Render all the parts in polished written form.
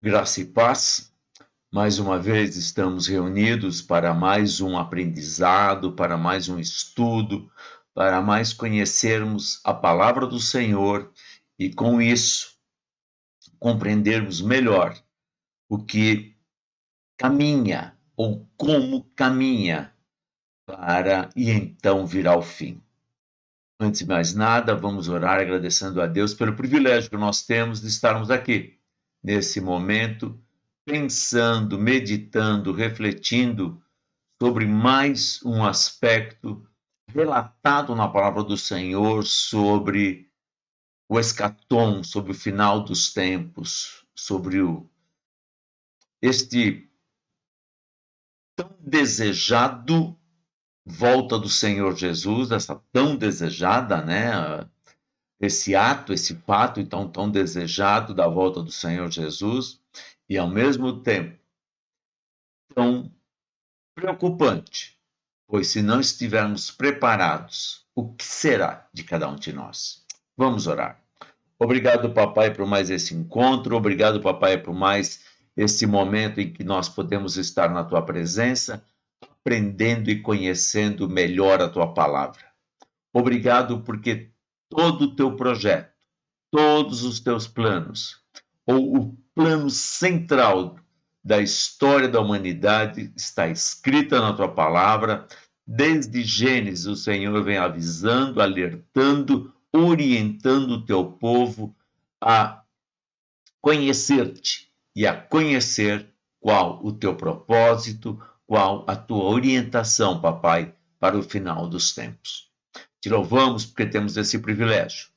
Graça e paz. Mais uma vez estamos reunidos para mais um aprendizado, para mais um estudo, para mais conhecermos a palavra do Senhor e, com isso, compreendermos melhor o que caminha ou como caminha para e então vir ao fim. Antes de mais nada, vamos orar agradecendo a Deus pelo privilégio que nós temos de estarmos aqui, nesse momento, pensando, meditando, refletindo sobre mais um aspecto relatado na palavra do Senhor sobre o escatom, sobre o final dos tempos, sobre este tão desejado volta do Senhor Jesus, essa tão desejada, né? Esse ato, esse fato então tão desejado da volta do Senhor Jesus e ao mesmo tempo tão preocupante, pois se não estivermos preparados, o que será de cada um de nós? Vamos orar. Obrigado, papai, por mais esse encontro, obrigado, papai, por mais esse momento em que nós podemos estar na tua presença, aprendendo e conhecendo melhor a tua palavra. Obrigado porque todo o teu projeto, todos os teus planos, ou o plano central da história da humanidade está escrita na tua palavra. Desde Gênesis, o Senhor vem avisando, alertando, orientando o teu povo a conhecer-te e a conhecer qual o teu propósito, qual a tua orientação, papai, para o final dos tempos. Te louvamos porque temos esse privilégio.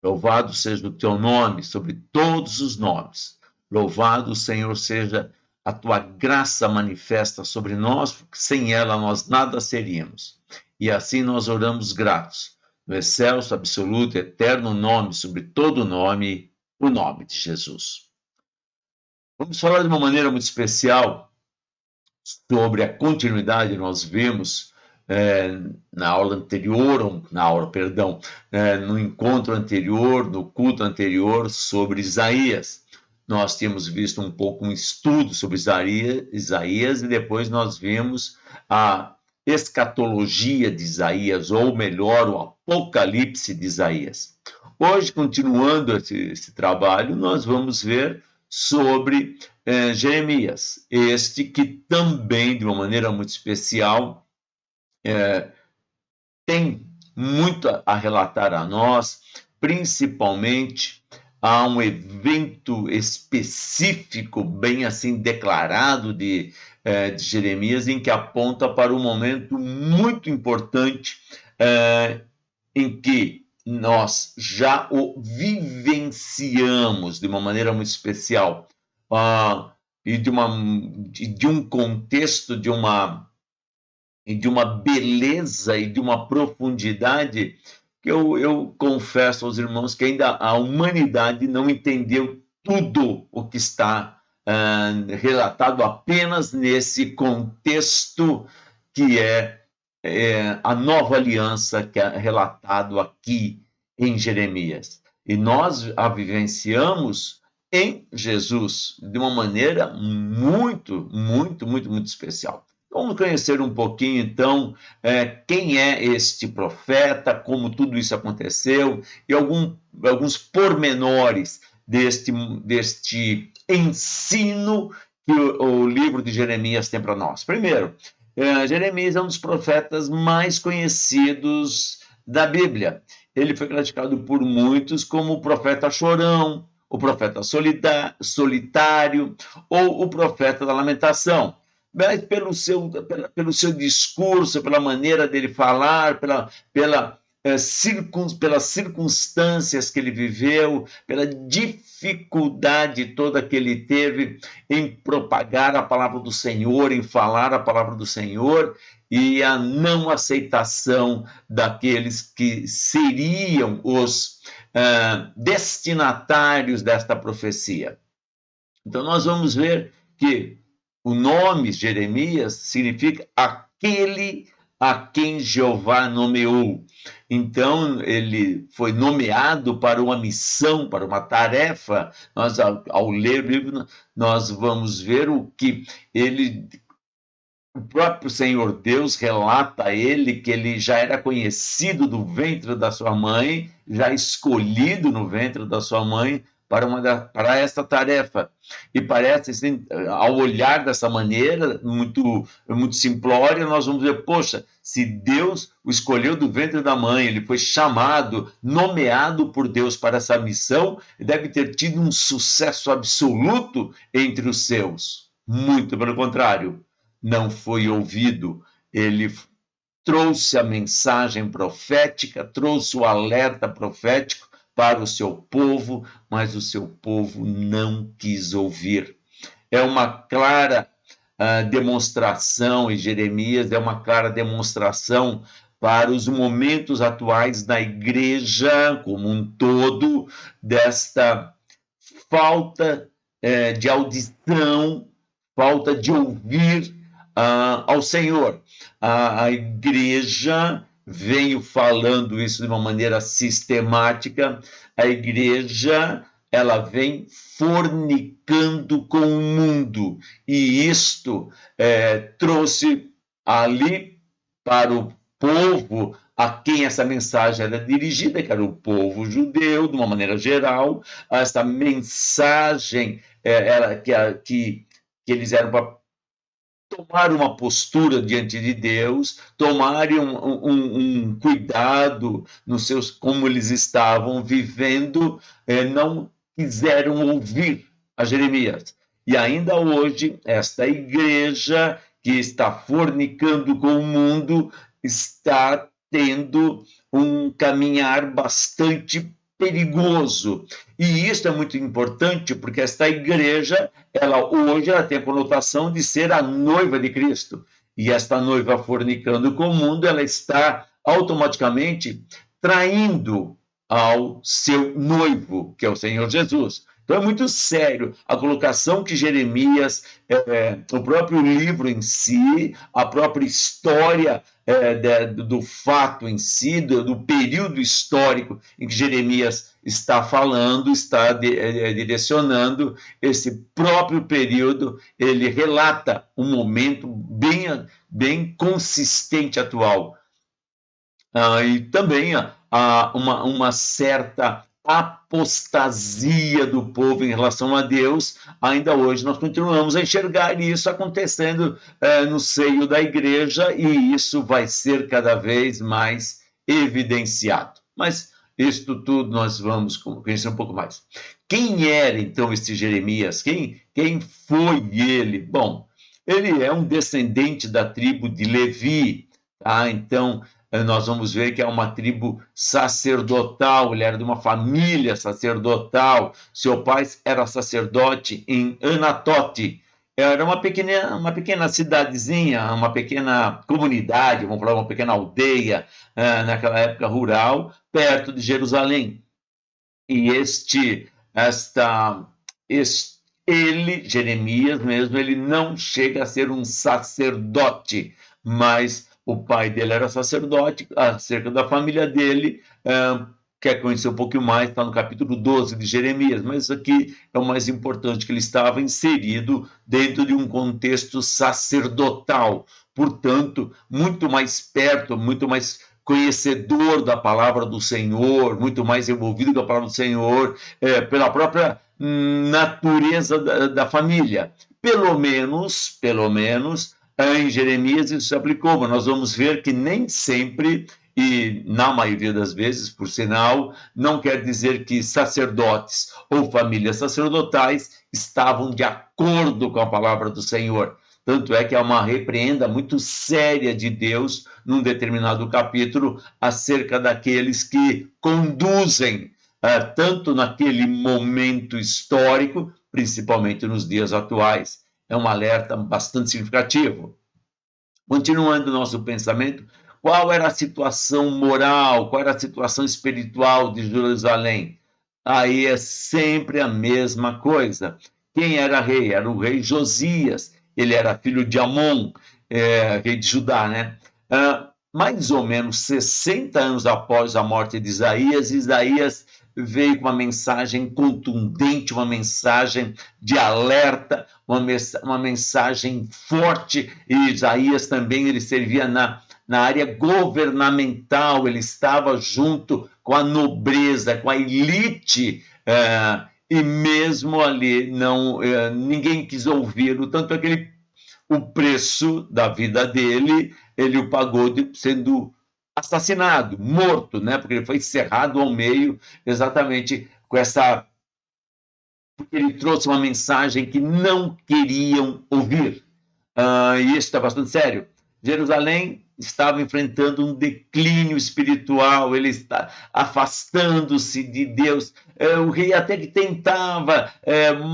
Louvado seja o teu nome sobre todos os nomes. Louvado, Senhor, seja a tua graça manifesta sobre nós, porque sem ela nós nada seríamos. E assim nós oramos gratos, no excelso, absoluto, eterno nome, sobre todo nome, o nome de Jesus. Vamos falar de uma maneira muito especial sobre a continuidade. Nós vimos na aula anterior, no encontro anterior, no culto anterior, sobre Isaías. Nós tínhamos visto um pouco um estudo sobre Isaías e depois nós vimos a escatologia de Isaías, ou melhor, o apocalipse de Isaías. Hoje, continuando esse trabalho, nós vamos ver sobre Jeremias, este que também, de uma maneira muito especial, tem muito a relatar a nós, principalmente a um evento específico, bem assim declarado de Jeremias, em que aponta para um momento muito importante em que nós já o vivenciamos de uma maneira muito especial e de um contexto, de uma beleza e de uma profundidade que eu confesso aos irmãos que ainda a humanidade não entendeu tudo o que está relatado apenas nesse contexto que é a nova aliança que é relatado aqui em Jeremias. E nós a vivenciamos em Jesus de uma maneira muito, muito, muito, muito especial. Vamos conhecer um pouquinho, então, quem é este profeta, como tudo isso aconteceu, e alguns pormenores deste ensino que o livro de Jeremias tem para nós. Primeiro, Jeremias é um dos profetas mais conhecidos da Bíblia. Ele foi classificado por muitos como o profeta chorão, o profeta solitário ou o profeta da lamentação. Mas pelo seu discurso, pela maneira dele falar, pelas circunstâncias que ele viveu, pela dificuldade toda que ele teve em propagar a palavra do Senhor, em falar a palavra do Senhor, e a não aceitação daqueles que seriam os destinatários desta profecia. Então nós vamos ver que o nome Jeremias significa aquele a quem Jeová nomeou. Então, ele foi nomeado para uma missão, para uma tarefa. Nós, ao ler o livro, nós vamos ver o que o próprio Senhor Deus relata a ele que ele já era conhecido do ventre da sua mãe, já escolhido no ventre da sua mãe para esta tarefa. E parece, assim, ao olhar dessa maneira, muito simplória, nós vamos ver, poxa, se Deus o escolheu do ventre da mãe, ele foi chamado, nomeado por Deus para essa missão, deve ter tido um sucesso absoluto entre os seus. Muito pelo contrário, não foi ouvido. Ele trouxe a mensagem profética, trouxe o alerta profético para o seu povo, mas o seu povo não quis ouvir. É uma clara demonstração, e Jeremias é uma clara demonstração para os momentos atuais da igreja como um todo, desta falta de audição, falta de ouvir ao Senhor. A igreja veio falando isso de uma maneira sistemática, a igreja ela vem fornicando com o mundo, e isto trouxe ali para o povo a quem essa mensagem era dirigida, que era o povo judeu, de uma maneira geral, essa mensagem que eles eram para tomar uma postura diante de Deus, tomarem um cuidado nos seus, como eles estavam vivendo, não quiseram ouvir a Jeremias. E ainda hoje, esta igreja que está fornicando com o mundo está tendo um caminhar bastante perigoso. E isso é muito importante porque esta igreja, hoje ela tem a conotação de ser a noiva de Cristo. E esta noiva fornicando com o mundo, ela está automaticamente traindo ao seu noivo, que é o Senhor Jesus. Então é muito sério a colocação que Jeremias, o próprio livro em si, a própria história do fato em si, do período histórico em que Jeremias está falando, está direcionando esse próprio período, ele relata um momento bem consistente atual. E também uma certa apostasia do povo em relação a Deus. Ainda hoje nós continuamos a enxergar isso acontecendo no seio da igreja, e isso vai ser cada vez mais evidenciado. Mas isto tudo nós vamos conhecer um pouco mais. Quem era então este Jeremias? Quem foi ele? Bom, ele é um descendente da tribo de Levi, tá? Então nós vamos ver que é uma tribo sacerdotal, ele era de uma família sacerdotal, seu pai era sacerdote em Anatote, era uma pequena cidadezinha, uma pequena comunidade, vamos falar, uma pequena aldeia, naquela época rural, perto de Jerusalém. E ele, Jeremias mesmo, ele não chega a ser um sacerdote, mas o pai dele era sacerdote, acerca da família dele, quer conhecer um pouquinho mais, está no capítulo 12 de Jeremias, mas isso aqui é o mais importante, que ele estava inserido dentro de um contexto sacerdotal, portanto, muito mais perto, muito mais conhecedor da palavra do Senhor, muito mais envolvido com a palavra do Senhor, pela própria natureza da família. Pelo menos, em Jeremias isso se aplicou, mas nós vamos ver que nem sempre, e na maioria das vezes, por sinal, não quer dizer que sacerdotes ou famílias sacerdotais estavam de acordo com a palavra do Senhor. Tanto é que há uma repreenda muito séria de Deus num determinado capítulo acerca daqueles que conduzem, tanto naquele momento histórico, principalmente nos dias atuais. É um alerta bastante significativo. Continuando o nosso pensamento, qual era a situação moral, qual era a situação espiritual de Jerusalém? Aí é sempre a mesma coisa. Quem era rei? Era o rei Josias. Ele era filho de Amon, rei de Judá, né? mais ou menos 60 anos após a morte de Isaías, Isaías veio com uma mensagem contundente, uma mensagem de alerta, uma mensagem forte. E Isaías também ele servia na área governamental, ele estava junto com a nobreza, com a elite, e mesmo ali ninguém quis ouvi-lo, tanto é que o preço da vida dele, ele o pagou sendo assassinado, morto, né? Porque ele foi cerrado ao meio, exatamente com essa... Porque ele trouxe uma mensagem que não queriam ouvir. E isso está bastante sério. Jerusalém estava enfrentando um declínio espiritual, ele está afastando-se de Deus. O rei até que tentava,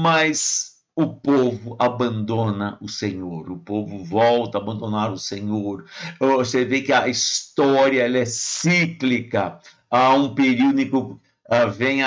mas o povo abandona o Senhor, o povo volta a abandonar o Senhor. Você vê que a história ela é cíclica, há um período em que vem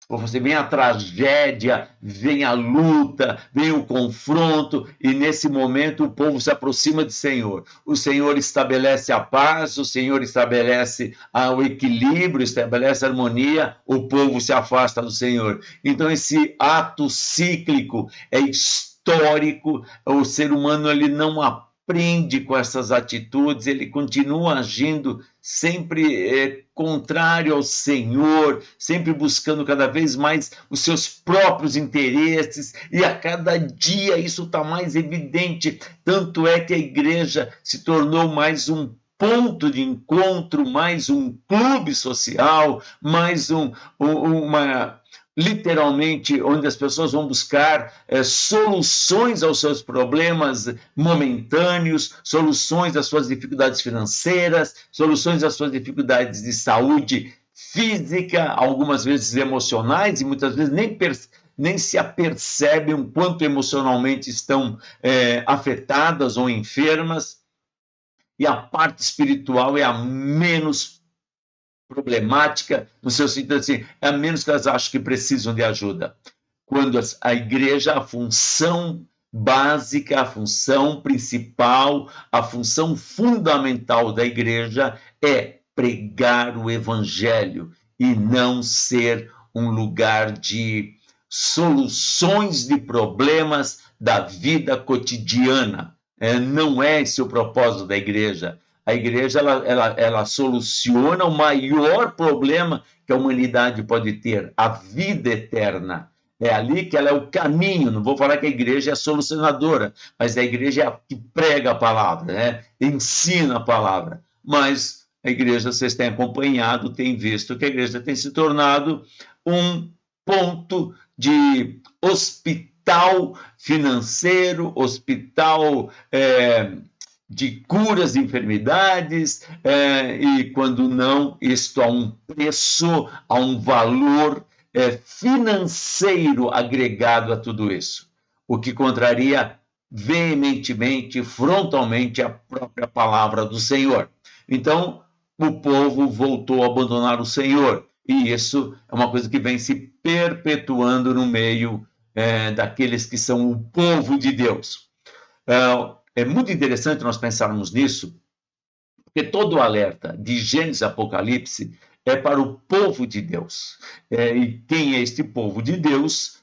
você vem a tragédia, vem a luta, vem o confronto, e nesse momento o povo se aproxima do Senhor. O Senhor estabelece a paz, o Senhor estabelece o equilíbrio, estabelece a harmonia, o povo se afasta do Senhor. Então esse ato cíclico é histórico, o ser humano ele não aprende com essas atitudes, ele continua agindo sempre contrário ao Senhor, sempre buscando cada vez mais os seus próprios interesses, e a cada dia isso está mais evidente, tanto é que a igreja se tornou mais um ponto de encontro, mais um clube social, mais uma... literalmente, onde as pessoas vão buscar soluções aos seus problemas momentâneos, soluções às suas dificuldades financeiras, soluções às suas dificuldades de saúde física, algumas vezes emocionais, e muitas vezes nem se apercebem o quanto emocionalmente estão afetadas ou enfermas, e a parte espiritual é a menos problemática, no seu sentido assim, a menos que elas acham que precisam de ajuda. Quando a igreja, a função básica, a função principal, a função fundamental da igreja é pregar o evangelho e não ser um lugar de soluções de problemas da vida cotidiana. Não é esse o propósito da igreja. A igreja ela soluciona o maior problema que a humanidade pode ter, a vida eterna. É ali que ela é o caminho. Não vou falar que a igreja é solucionadora, mas a igreja é a que prega a palavra, né? Ensina a palavra. Mas a igreja, vocês têm acompanhado, têm visto que a igreja tem se tornado um ponto de hospital financeiro, hospital de curas de enfermidades, e quando não, isto há um preço, há um valor financeiro agregado a tudo isso, o que contraria veementemente, frontalmente a própria palavra do Senhor. Então, o povo voltou a abandonar o Senhor, e isso é uma coisa que vem se perpetuando no meio daqueles que são o povo de Deus. É muito interessante nós pensarmos nisso, porque todo o alerta de Gênesis e Apocalipse é para o povo de Deus. E quem é este povo de Deus?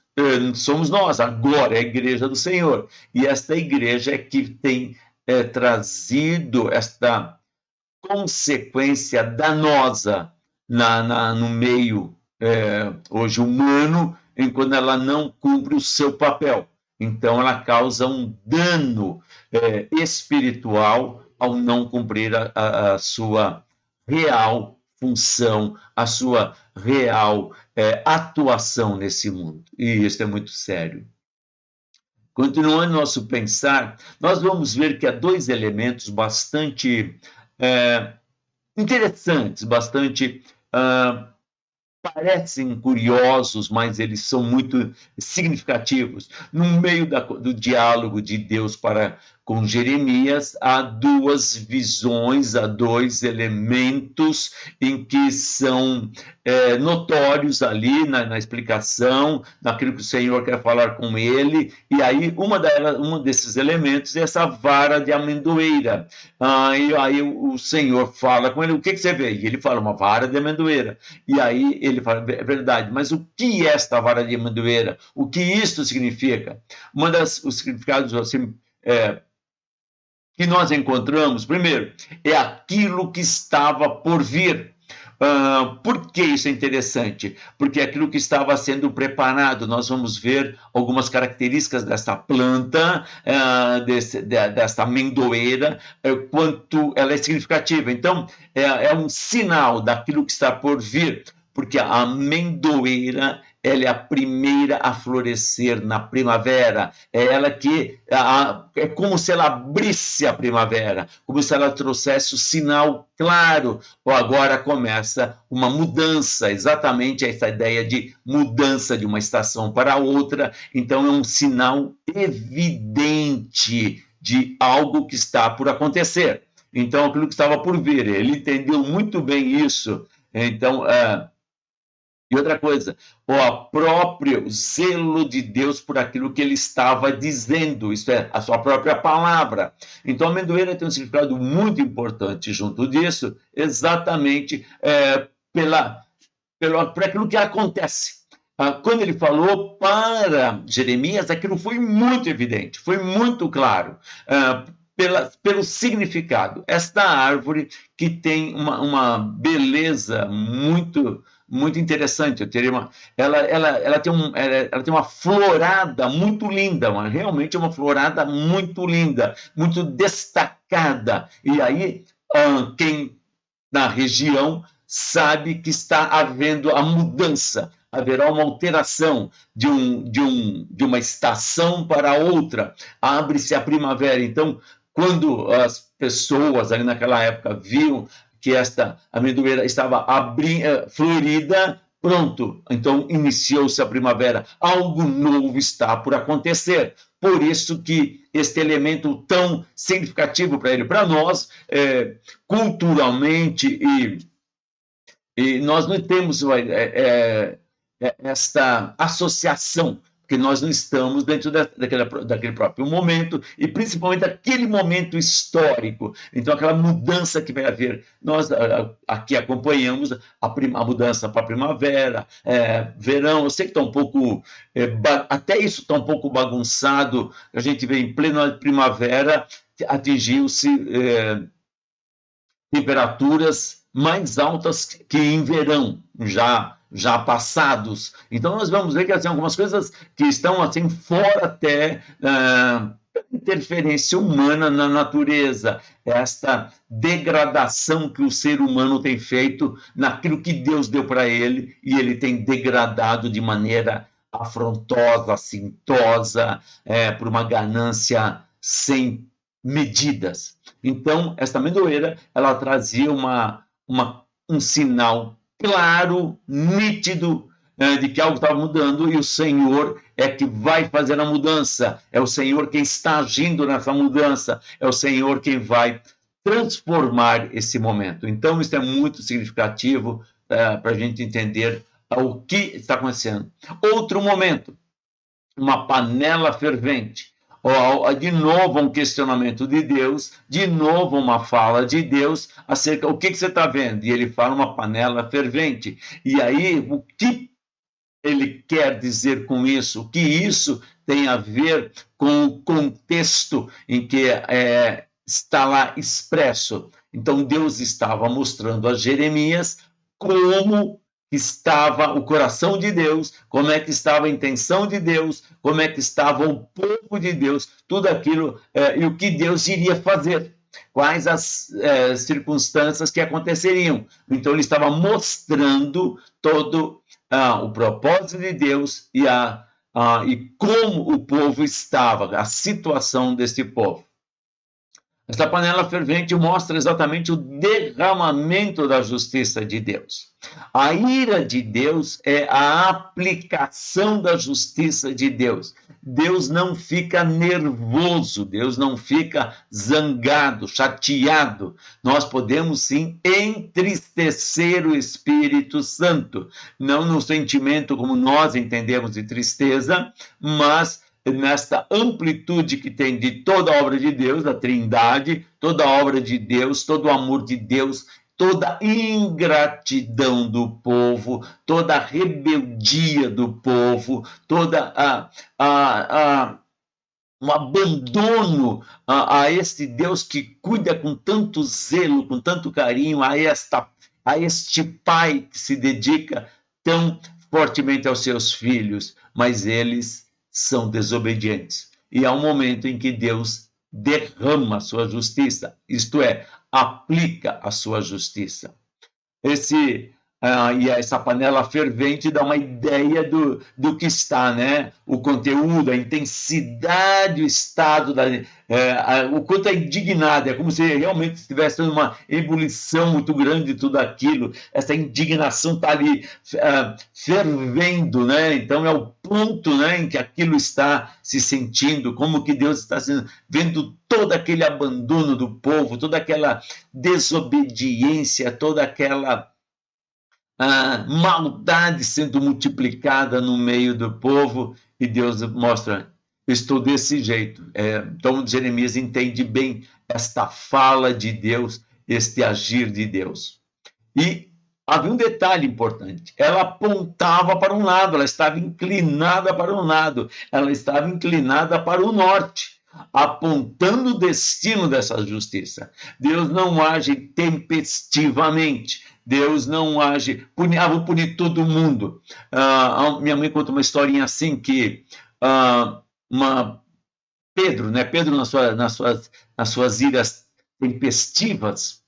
Somos nós, agora é a igreja do Senhor. E esta igreja é que tem trazido esta consequência danosa no meio hoje humano, enquanto ela não cumpre o seu papel. Então, ela causa um dano espiritual ao não cumprir a sua real função, a sua real atuação nesse mundo. E isso é muito sério. Continuando nosso pensar, nós vamos ver que há dois elementos bastante interessantes, bastante parecem curiosos, mas eles são muito significativos no meio do diálogo de Deus para com Jeremias, há duas visões, há dois elementos em que são notórios ali na explicação, naquilo que o Senhor quer falar com ele, e aí um desses elementos é essa vara de amendoeira. E aí o Senhor fala com ele, o que você vê? E ele fala, uma vara de amendoeira. E aí ele fala, é verdade, mas o que é esta vara de amendoeira? O que isto significa? Os significados assim, que nós encontramos, primeiro, é aquilo que estava por vir. Por que isso é interessante? Porque é aquilo que estava sendo preparado. Nós vamos ver algumas características desta planta, desta amendoeira, quanto ela é significativa. Então, é um sinal daquilo que está por vir, porque a amendoeira ela é a primeira a florescer na primavera, é ela que é como se ela abrisse a primavera, como se ela trouxesse o sinal claro, ou agora começa uma mudança, exatamente essa ideia de mudança de uma estação para outra, então é um sinal evidente de algo que está por acontecer, então aquilo que estava por vir, ele entendeu muito bem isso, então e outra coisa, o próprio zelo de Deus por aquilo que ele estava dizendo, isto é, a sua própria palavra. Então, a amendoeira tem um significado muito importante junto disso, exatamente por aquilo que acontece. Quando ele falou para Jeremias, aquilo foi muito evidente, foi muito claro. Pelo significado. Esta árvore que tem uma beleza muito interessante. Ela tem uma florada muito linda, realmente uma florada muito linda, muito destacada. E aí, quem na região sabe que está havendo a mudança, haverá uma alteração de uma estação para outra, abre-se a primavera. Então, quando as pessoas ali naquela época viam que esta amendoeira estava florida, pronto, então iniciou-se a primavera, algo novo está por acontecer. Por isso que este elemento tão significativo para ele, para nós, culturalmente, e nós não temos esta associação, porque nós não estamos dentro daquele próprio momento, e principalmente aquele momento histórico. Então, aquela mudança que vai haver. Nós aqui acompanhamos a mudança para a primavera, verão. Eu sei que está um pouco... até isso está um pouco bagunçado. A gente vê em plena primavera, atingiu-se temperaturas mais altas que em verão, já passados. Então, nós vamos ver que assim, algumas coisas que estão assim, fora até interferência humana na natureza, esta degradação que o ser humano tem feito naquilo que Deus deu para ele, e ele tem degradado de maneira afrontosa, assintosa, por uma ganância sem medidas. Então, esta amendoeira, ela trazia um sinal claro, nítido, de que algo estava mudando, e o Senhor é que vai fazer a mudança, é o Senhor quem está agindo nessa mudança, é o Senhor quem vai transformar esse momento. Então, isso é muito significativo para a gente entender o que está acontecendo. Outro momento, uma panela fervente. De novo um questionamento de Deus, de novo uma fala de Deus acerca o que você está vendo, e ele fala uma panela fervente, e aí o que ele quer dizer com isso, o que isso tem a ver com o contexto em que está lá expresso. Então Deus estava mostrando a Jeremias como estava o coração de Deus, como é que estava a intenção de Deus, como é que estava o povo de Deus, tudo aquilo e o que Deus iria fazer, quais as circunstâncias que aconteceriam. Então ele estava mostrando todo o propósito de Deus e como o povo estava, a situação desse povo. Essa panela fervente mostra exatamente o derramamento da justiça de Deus. A ira de Deus é a aplicação da justiça de Deus. Deus não fica nervoso, Deus não fica zangado, chateado. Nós podemos sim entristecer o Espírito Santo, não no sentimento como nós entendemos de tristeza, mas nesta amplitude que tem de toda a obra de Deus, da Trindade, toda a obra de Deus, todo o amor de Deus, toda a ingratidão do povo, toda a rebeldia do povo, toda um abandono a este Deus que cuida com tanto zelo, com tanto carinho a este pai que se dedica tão fortemente aos seus filhos, mas eles são desobedientes. E há um momento em que Deus derrama a sua justiça, isto é, aplica a sua justiça. E essa panela fervente dá uma ideia do que está, né? O conteúdo, a intensidade, o estado, o quanto é indignado, é como se realmente estivesse uma ebulição muito grande de tudo aquilo, essa indignação está ali fervendo, né? Então é o ponto, né, em que aquilo está se sentindo, como que Deus está vendo todo aquele abandono do povo, toda aquela desobediência, toda aquela maldade sendo multiplicada no meio do povo, e Deus mostra, eu estou desse jeito. Então Jeremias entende bem esta fala de Deus, este agir de Deus. E havia um detalhe importante, ela apontava para um lado, ela estava inclinada para um lado, ela estava inclinada para o norte, apontando o destino dessa justiça. Deus não age tempestivamente, Deus não age, vou punir todo mundo. Minha mãe conta uma historinha assim, que Pedro, né? Pedro nas suas iras tempestivas,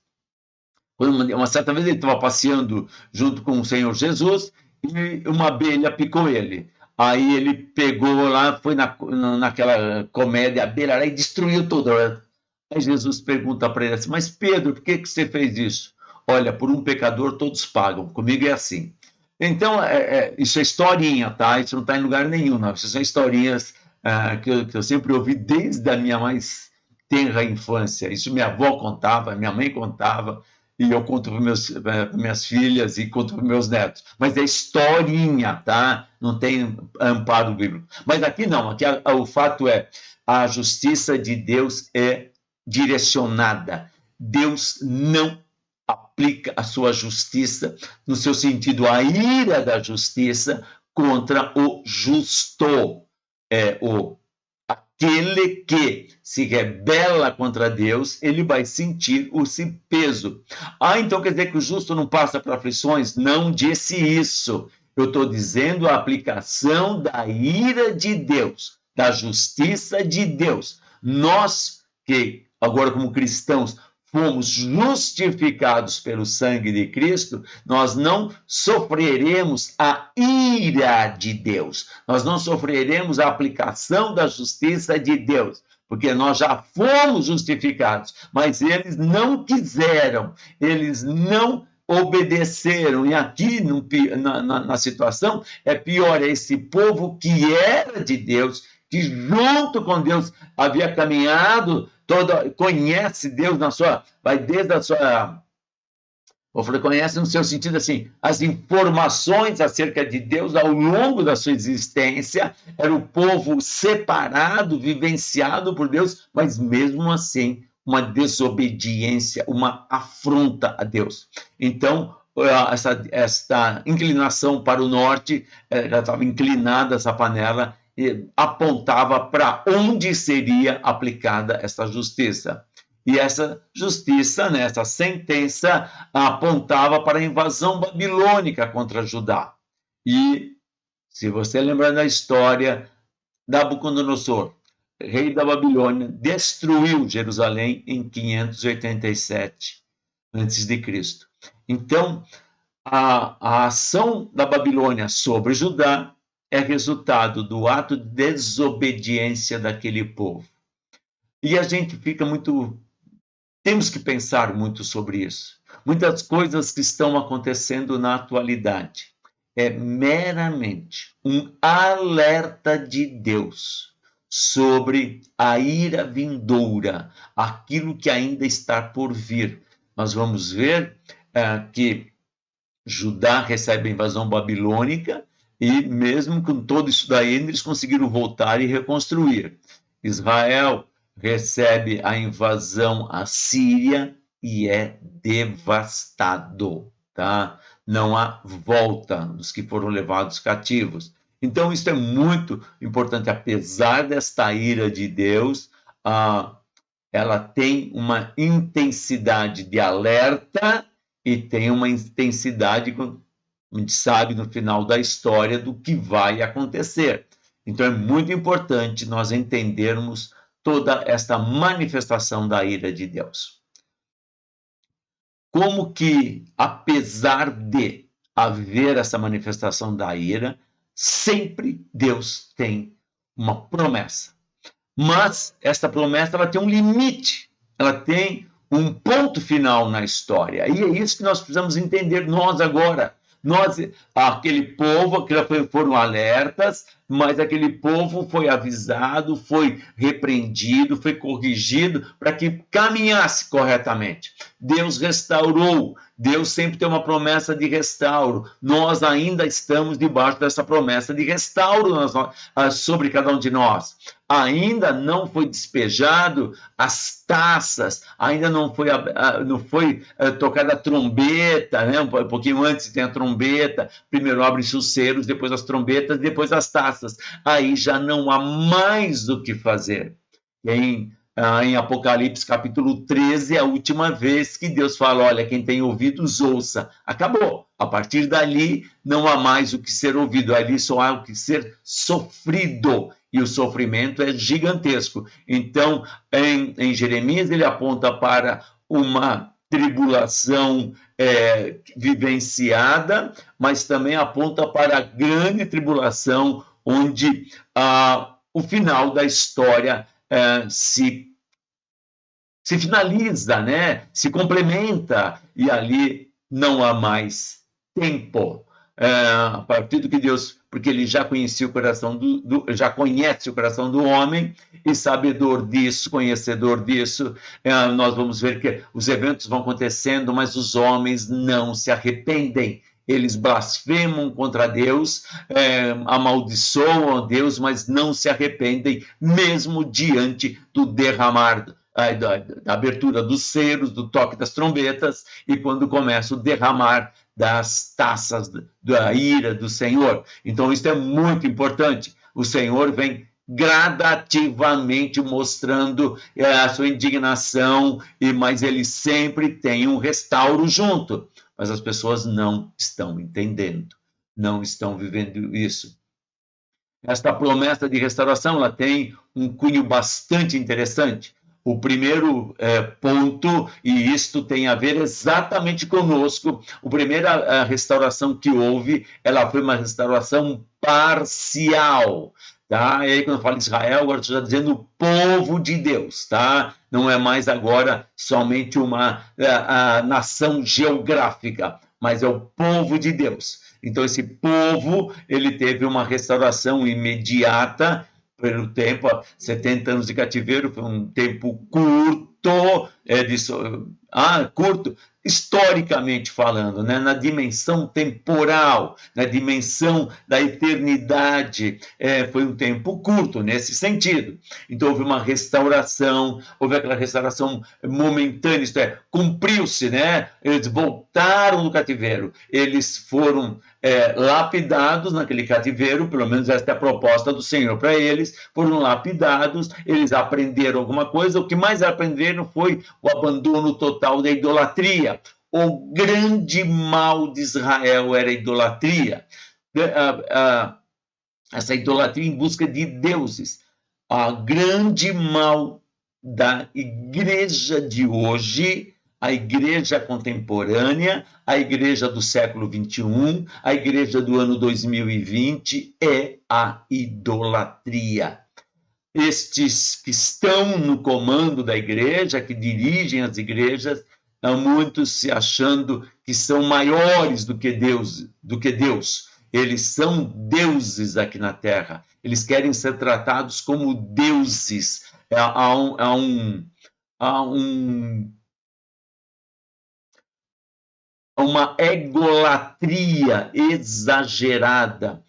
uma certa vez ele estava passeando junto com o Senhor Jesus e uma abelha picou ele. Aí ele pegou lá, foi naquela comédia, a abelha lá, e destruiu tudo. Aí Jesus pergunta para ele assim, mas Pedro, por que você fez isso? Olha, por um pecador todos pagam, comigo é assim. Então, isso é historinha, tá? Isso não está em lugar nenhum, não. Isso são historinhas que eu sempre ouvi desde a minha mais tenra infância. Isso minha avó contava, minha mãe contava, e eu conto para minhas filhas e conto para meus netos. Mas é historinha, tá? Não tem amparo bíblico. Mas aqui não, aqui o fato é, a justiça de Deus é direcionada. Deus não aplica a sua justiça, no seu sentido, a ira da justiça contra o justo. Aquele que se rebela contra Deus, ele vai sentir esse peso. Então quer dizer que o justo não passa por aflições? Não disse isso. Eu estou dizendo a aplicação da ira de Deus, da justiça de Deus. Nós que, agora como cristãos, fomos justificados pelo sangue de Cristo, nós não sofreremos a ira de Deus, nós não sofreremos a aplicação da justiça de Deus, porque nós já fomos justificados, mas eles não quiseram, eles não obedeceram, e aqui na situação é pior, é esse povo que era de Deus, que junto com Deus havia caminhado, conhece Deus vai desde a sua, conhece no seu sentido assim, as informações acerca de Deus ao longo da sua existência, era o povo separado, vivenciado por Deus, mas mesmo assim, uma desobediência, uma afronta a Deus. Então, esta inclinação para o norte, já estava inclinada essa panela, apontava para onde seria aplicada essa justiça. E essa justiça, né, essa sentença, apontava para a invasão babilônica contra Judá. E, se você lembrar da história, Nabucodonosor, rei da Babilônia, destruiu Jerusalém em 587 a.C. Então, a ação da Babilônia sobre Judá é resultado do ato de desobediência daquele povo. E a gente fica temos que pensar muito sobre isso. Muitas coisas que estão acontecendo na atualidade. é meramente um alerta de Deus sobre a ira vindoura, aquilo que ainda está por vir. Nós vamos ver que Judá recebe a invasão babilônica e mesmo com todo isso daí, eles conseguiram voltar e reconstruir. Israel recebe a invasão assíria e é devastado, tá? Não há volta dos que foram levados cativos. Então, isso é muito importante. Apesar desta ira de Deus, ela tem uma intensidade de alerta e tem uma intensidade, a gente sabe no final da história, do que vai acontecer. Então, é muito importante nós entendermos toda esta manifestação da ira de Deus. Como que, apesar de haver essa manifestação da ira, sempre Deus tem uma promessa. Mas essa promessa ela tem um limite, ela tem um ponto final na história. E é isso que nós precisamos entender nós agora. Nós, aquele povo, que foram alertas, mas aquele povo foi avisado, foi repreendido, foi corrigido para que caminhasse corretamente. Deus restaurou. Deus sempre tem uma promessa de restauro. Nós ainda estamos debaixo dessa promessa de restauro sobre cada um de nós. Ainda não foi despejado as taças, ainda não foi tocada a trombeta, né? Um pouquinho antes tem a trombeta, primeiro abrem-se os selos, depois as trombetas, depois as taças. Aí já não há mais o que fazer. Em Apocalipse capítulo 13, é a última vez que Deus fala, olha, quem tem ouvidos, ouça. Acabou. A partir dali, não há mais o que ser ouvido, ali só há o que ser sofrido. E o sofrimento é gigantesco. Então, em Jeremias, ele aponta para uma tribulação vivenciada, mas também aponta para a grande tribulação, onde o final da história se finaliza, né? Se complementa, e ali não há mais tempo. A partir do que Deus, porque ele já conhecia o coração já conhece o coração do homem, e sabedor disso, conhecedor disso, nós vamos ver que os eventos vão acontecendo, mas os homens não se arrependem. Eles blasfemam contra Deus, amaldiçoam a Deus, mas não se arrependem, mesmo diante do derramar, da abertura dos selos, do toque das trombetas, e quando começa o derramar das taças da ira do Senhor. Então, isso é muito importante. O Senhor vem gradativamente mostrando a sua indignação, mas ele sempre tem um restauro junto. Mas as pessoas não estão entendendo, não estão vivendo isso. Esta promessa de restauração ela tem um cunho bastante interessante. O primeiro ponto, e isto tem a ver exatamente conosco, a primeira restauração que houve, ela foi uma restauração parcial. Tá? E aí, quando eu falo Israel, agora estou dizendo o povo de Deus, tá? Não é mais agora somente uma nação geográfica, mas é o povo de Deus. Então, esse povo, ele teve uma restauração imediata pelo tempo, 70 anos de cativeiro, foi um tempo curto, curto, historicamente falando, né? Na dimensão temporal, na dimensão da eternidade, foi um tempo curto nesse sentido. Então houve uma restauração, houve aquela restauração momentânea, isto é, cumpriu-se, né? Eles voltaram do cativeiro, eles foram lapidados naquele cativeiro, pelo menos esta é a proposta do Senhor para eles, foram lapidados, eles aprenderam alguma coisa, o que mais aprenderam foi o abandono total da idolatria. O grande mal de Israel era a idolatria, essa idolatria em busca de deuses. O grande mal da igreja de hoje, a igreja contemporânea, a igreja do século XXI, a igreja do ano 2020 é a idolatria. Estes que estão no comando da igreja, que dirigem as igrejas, muitos se achando que são maiores do que Deus, eles são deuses aqui na Terra. Eles querem ser tratados como deuses. Há uma egolatria exagerada.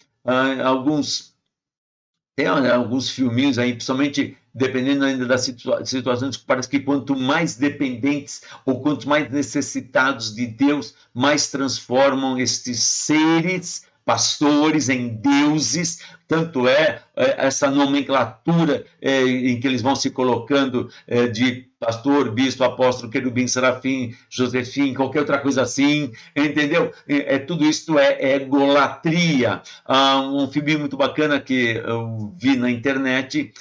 Tem alguns filminhos aí, principalmente dependendo ainda das situações, que parece que quanto mais dependentes ou quanto mais necessitados de Deus, mais transformam estes seres, pastores, em deuses. Tanto essa nomenclatura em que eles vão se colocando de pastor, bispo, apóstolo, querubim, serafim, Josefim, qualquer outra coisa assim, entendeu? Tudo isso é egolatria. Um filme muito bacana que eu vi na internet,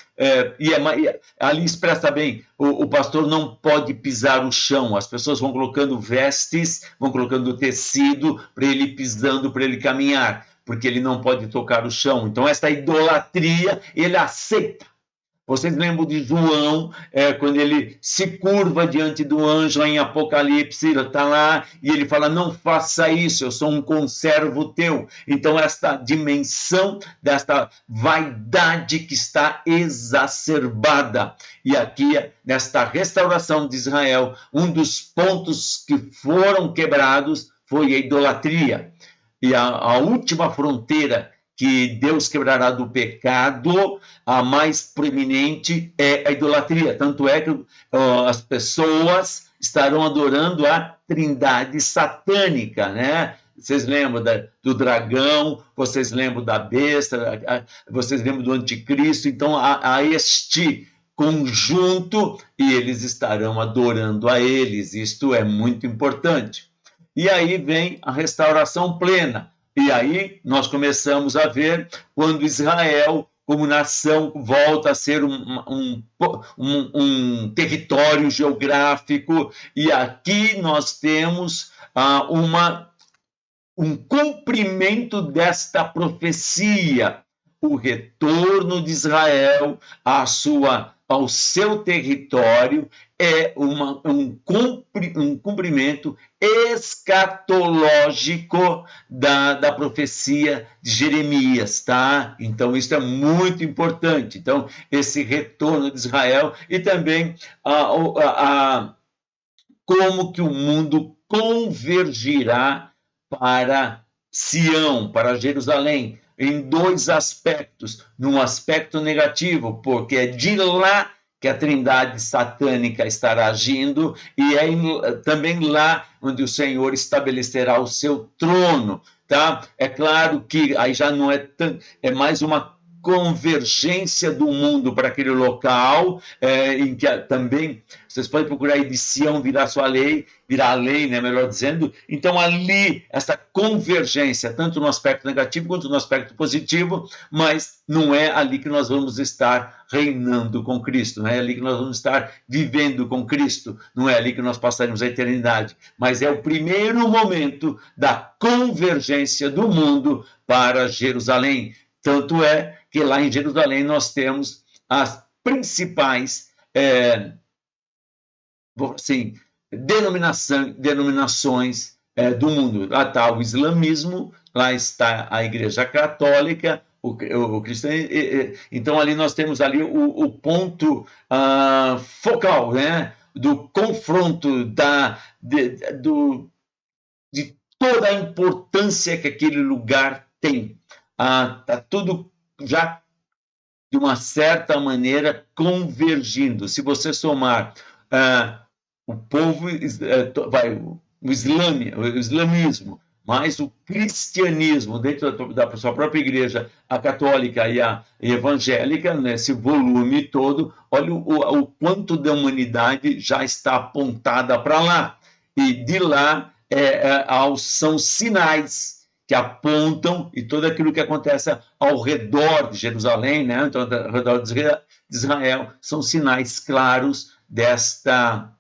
ali expressa bem, o pastor não pode pisar o chão, as pessoas vão colocando vestes, vão colocando tecido para ele pisando, para ele caminhar, porque ele não pode tocar o chão. Então, essa idolatria, ele aceita. Vocês lembram de João, quando ele se curva diante do anjo em Apocalipse, ele está lá e ele fala, não faça isso, eu sou um conservo teu. Então, esta dimensão desta vaidade que está exacerbada. E aqui, nesta restauração de Israel, um dos pontos que foram quebrados foi a idolatria. E a última fronteira que Deus quebrará do pecado, a mais proeminente é a idolatria. Tanto é que as pessoas estarão adorando a trindade satânica, né? Vocês lembram do dragão, vocês lembram da besta, vocês lembram do anticristo. Então, há este conjunto e eles estarão adorando a eles. Isto é muito importante. E aí vem a restauração plena. E aí nós começamos a ver quando Israel, como nação, volta a ser um território geográfico, e aqui nós temos um cumprimento desta profecia, o retorno de Israel ao seu território é um cumprimento escatológico da profecia de Jeremias, tá? Então, isso é muito importante. Então, esse retorno de Israel e também como que o mundo convergirá para Sião, para Jerusalém, em dois aspectos. Num aspecto negativo, porque é de lá que a trindade satânica estará agindo, e também lá onde o Senhor estabelecerá o seu trono, tá? É claro que aí já não é mais uma convergência do mundo para aquele local, em que também vocês podem procurar aí de Sião virar a lei, né, melhor dizendo. Então, ali, essa convergência, tanto no aspecto negativo quanto no aspecto positivo, mas não é ali que nós vamos estar reinando com Cristo, não é ali que nós vamos estar vivendo com Cristo, não é ali que nós passaremos a eternidade, mas é o primeiro momento da convergência do mundo para Jerusalém. Tanto é que lá em Jerusalém nós temos as principais assim, denominações do mundo. Lá está o islamismo, lá está a Igreja Católica, o cristianismo. Então, ali nós temos ali o ponto focal, né, do confronto, de toda a importância que aquele lugar tem. Está tudo já, de uma certa maneira, convergindo. Se você somar o povo, o islamismo, mais o cristianismo dentro da sua própria igreja, a católica e a evangélica, nesse volume todo, olha o quanto da humanidade já está apontada para lá. E de lá são sinais que apontam, e tudo aquilo que acontece ao redor de Jerusalém, né? Então, ao redor de Israel, são sinais claros desta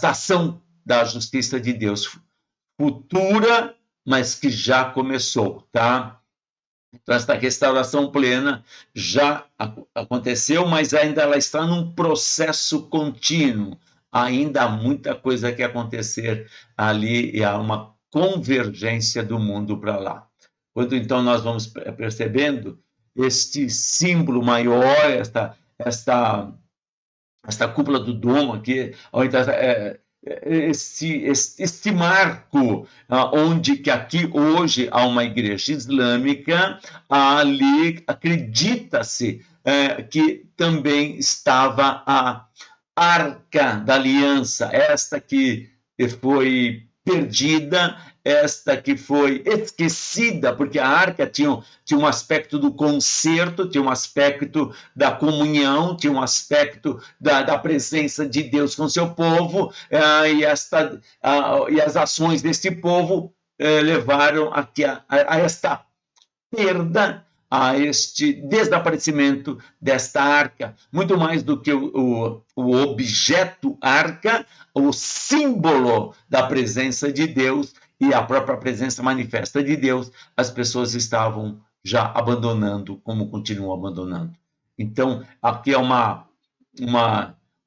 ação da justiça de Deus, futura, mas que já começou, tá? Então, esta restauração plena já aconteceu, mas ainda ela está num processo contínuo. Ainda há muita coisa que acontecer ali, e há uma convergência do mundo para lá. quando então nós vamos percebendo este símbolo maior, esta cúpula do domo aqui, este marco, onde que aqui hoje há uma igreja islâmica, ali acredita-se que também estava a Arca da Aliança, esta que foi perdida, esta que foi esquecida, porque a arca tinha um aspecto do concerto, tinha um aspecto da comunhão, tinha um aspecto da presença de Deus com seu povo, e as ações desse povo levaram aqui a esta perda, a este desaparecimento desta arca, muito mais do que o objeto arca, o símbolo da presença de Deus e a própria presença manifesta de Deus, as pessoas estavam já abandonando, como continuam abandonando. Então, aqui é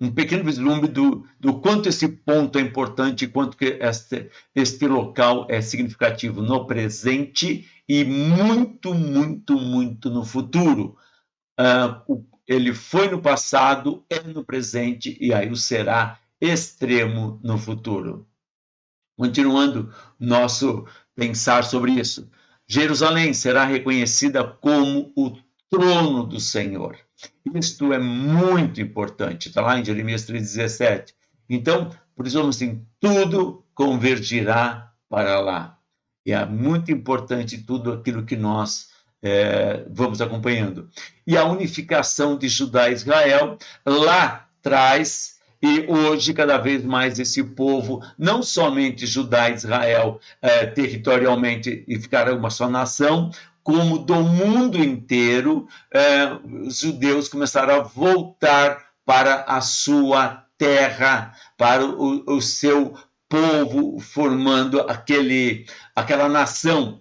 um pequeno vislumbre do quanto esse ponto é importante, quanto que este local é significativo no presente e muito, muito, muito no futuro. Ele foi no passado, é no presente e aí o será extremo no futuro. Continuando nosso pensar sobre isso, Jerusalém será reconhecida como o trono do Senhor. Isto é muito importante, está lá em Jeremias 3,17. Então, por isso, vamos assim, tudo convergirá para lá. E é muito importante tudo aquilo que nós vamos acompanhando. E a unificação de Judá e Israel lá traz, e hoje cada vez mais esse povo, não somente Judá e Israel territorialmente e ficará uma só nação, como do mundo inteiro, os judeus começaram a voltar para a sua terra, para o seu povo, formando aquela nação.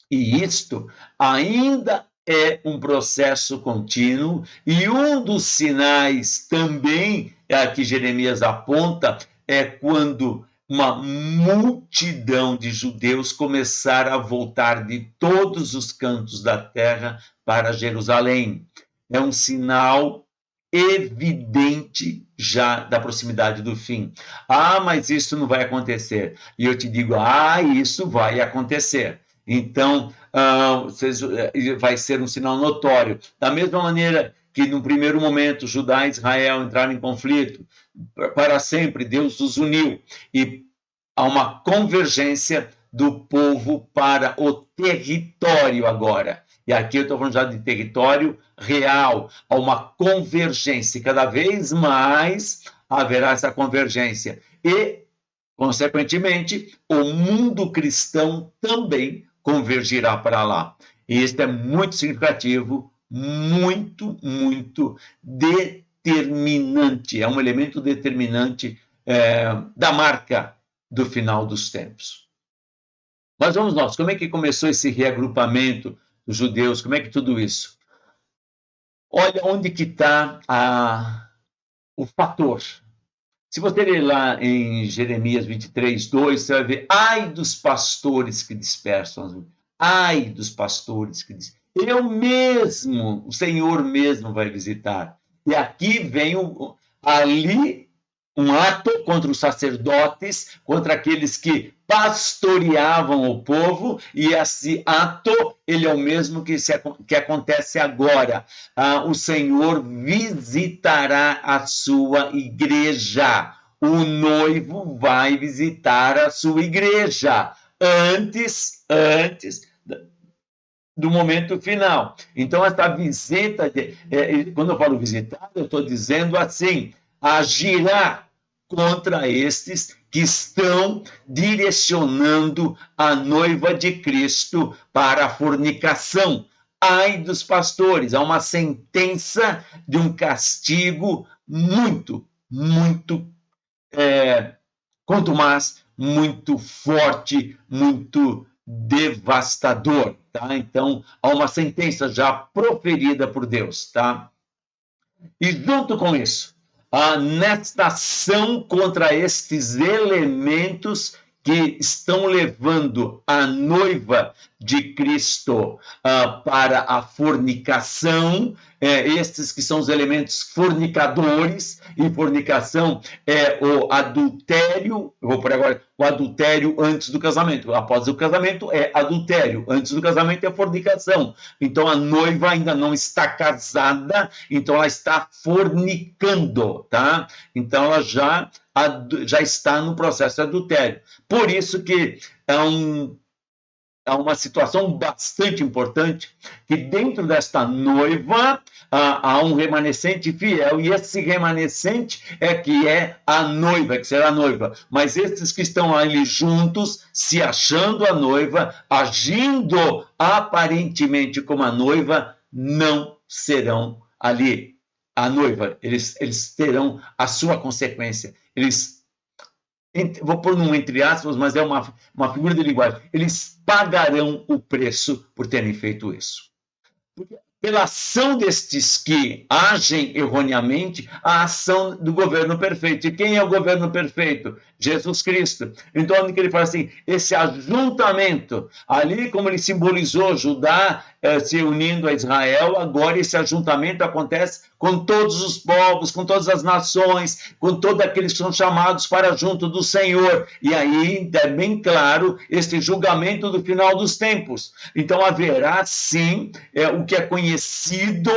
E isto ainda é um processo contínuo, e um dos sinais também que Jeremias aponta é quando uma multidão de judeus começar a voltar de todos os cantos da terra para Jerusalém. É um sinal evidente já da proximidade do fim. Mas isso não vai acontecer. E eu te digo, isso vai acontecer. Então, vai ser um sinal notório. Da mesma maneira que, no primeiro momento, Judá e Israel entraram em conflito, para sempre Deus os uniu. E há uma convergência do povo para o território agora. E aqui eu estou falando já de território real. Há uma convergência. Cada vez mais haverá essa convergência. E, consequentemente, o mundo cristão também convergirá para lá. E isso é muito significativo, muito, muito determinante. É um elemento determinante da marca do final dos tempos. Mas vamos nós, como é que começou esse reagrupamento dos judeus? Como é que tudo isso? Olha onde que está o fator. Se você ler lá em Jeremias 23:2, você vai ver, ai dos pastores que dispersam, ai dos pastores que dispersam. Eu mesmo, o Senhor mesmo vai visitar. E aqui vem ali um ato contra os sacerdotes, contra aqueles que pastoreavam o povo, e esse ato, ele é o mesmo que acontece agora. O Senhor visitará a sua igreja. O noivo vai visitar a sua igreja antes do momento final. Então, essa visita, quando eu falo visitar, eu estou dizendo assim, agirá contra estes que estão direcionando a noiva de Cristo para a fornicação. Ai dos pastores, há uma sentença de um castigo muito, muito contumaz, muito forte, muito devastador, tá? Então, há uma sentença já proferida por Deus, tá? E junto com isso, nesta ação contra estes elementos que estão levando a noiva de Cristo para a fornicação, estes que são os elementos fornicadores, e fornicação é o adultério, eu vou por agora, o adultério antes do casamento, após o casamento é adultério, antes do casamento é fornicação, então a noiva ainda não está casada, então ela está fornicando, tá? Então ela já está no processo de adultério, por isso que há uma situação bastante importante, que dentro desta noiva há um remanescente fiel, e esse remanescente que é a noiva, que será a noiva. Mas esses que estão ali juntos, se achando a noiva, agindo aparentemente como a noiva, não serão ali a noiva. Eles terão a sua consequência. Vou pôr num entre aspas, mas é uma figura de linguagem. Eles pagarão o preço por terem feito isso. Pela ação destes que agem erroneamente, a ação do governo perfeito. E quem é o governo perfeito? Jesus Cristo. Então, ele fala assim, esse ajuntamento, ali como ele simbolizou Judá se unindo a Israel, agora esse ajuntamento acontece com todos os povos, com todas as nações, com todos aqueles que são chamados para junto do Senhor. E aí é bem claro este julgamento do final dos tempos. Então haverá sim o que é conhecido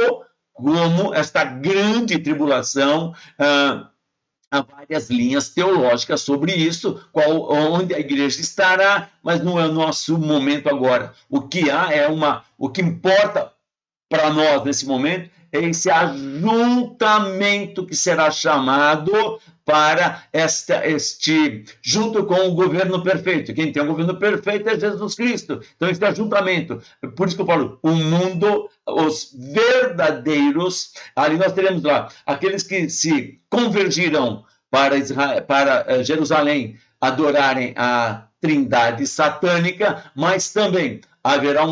como esta grande tribulação. Há várias linhas teológicas sobre isso, onde a igreja estará, mas não é o nosso momento agora. O que o que importa para nós nesse momento é esse ajuntamento que será chamado para junto com o governo perfeito. Quem tem o governo perfeito é Jesus Cristo. Então, esse ajuntamento, por isso que eu falo, o mundo, os verdadeiros, ali nós teremos lá aqueles que se convergirão para Jerusalém, adorarem a trindade satânica, mas também haverá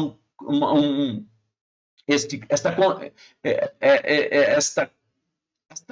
esta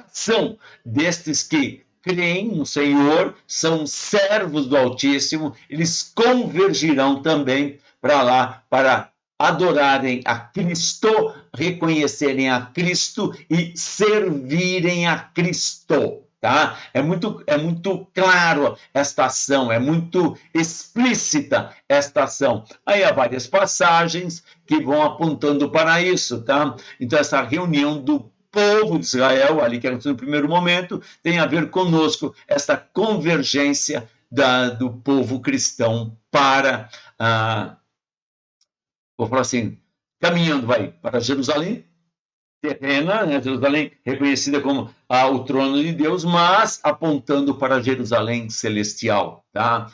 ação destes que creem no Senhor, são servos do Altíssimo, eles convergirão também para lá, para adorarem a Cristo, reconhecerem a Cristo e servirem a Cristo. Tá? É muito claro esta ação, é muito explícita esta ação. Aí há várias passagens que vão apontando para isso. Tá? Então, essa reunião do povo de Israel, ali que aconteceu no primeiro momento, tem a ver conosco, essa convergência do povo cristão para, vou falar assim, caminhando para Jerusalém, terrena, né? Jerusalém reconhecida como o trono de Deus, mas apontando para Jerusalém celestial. Tá?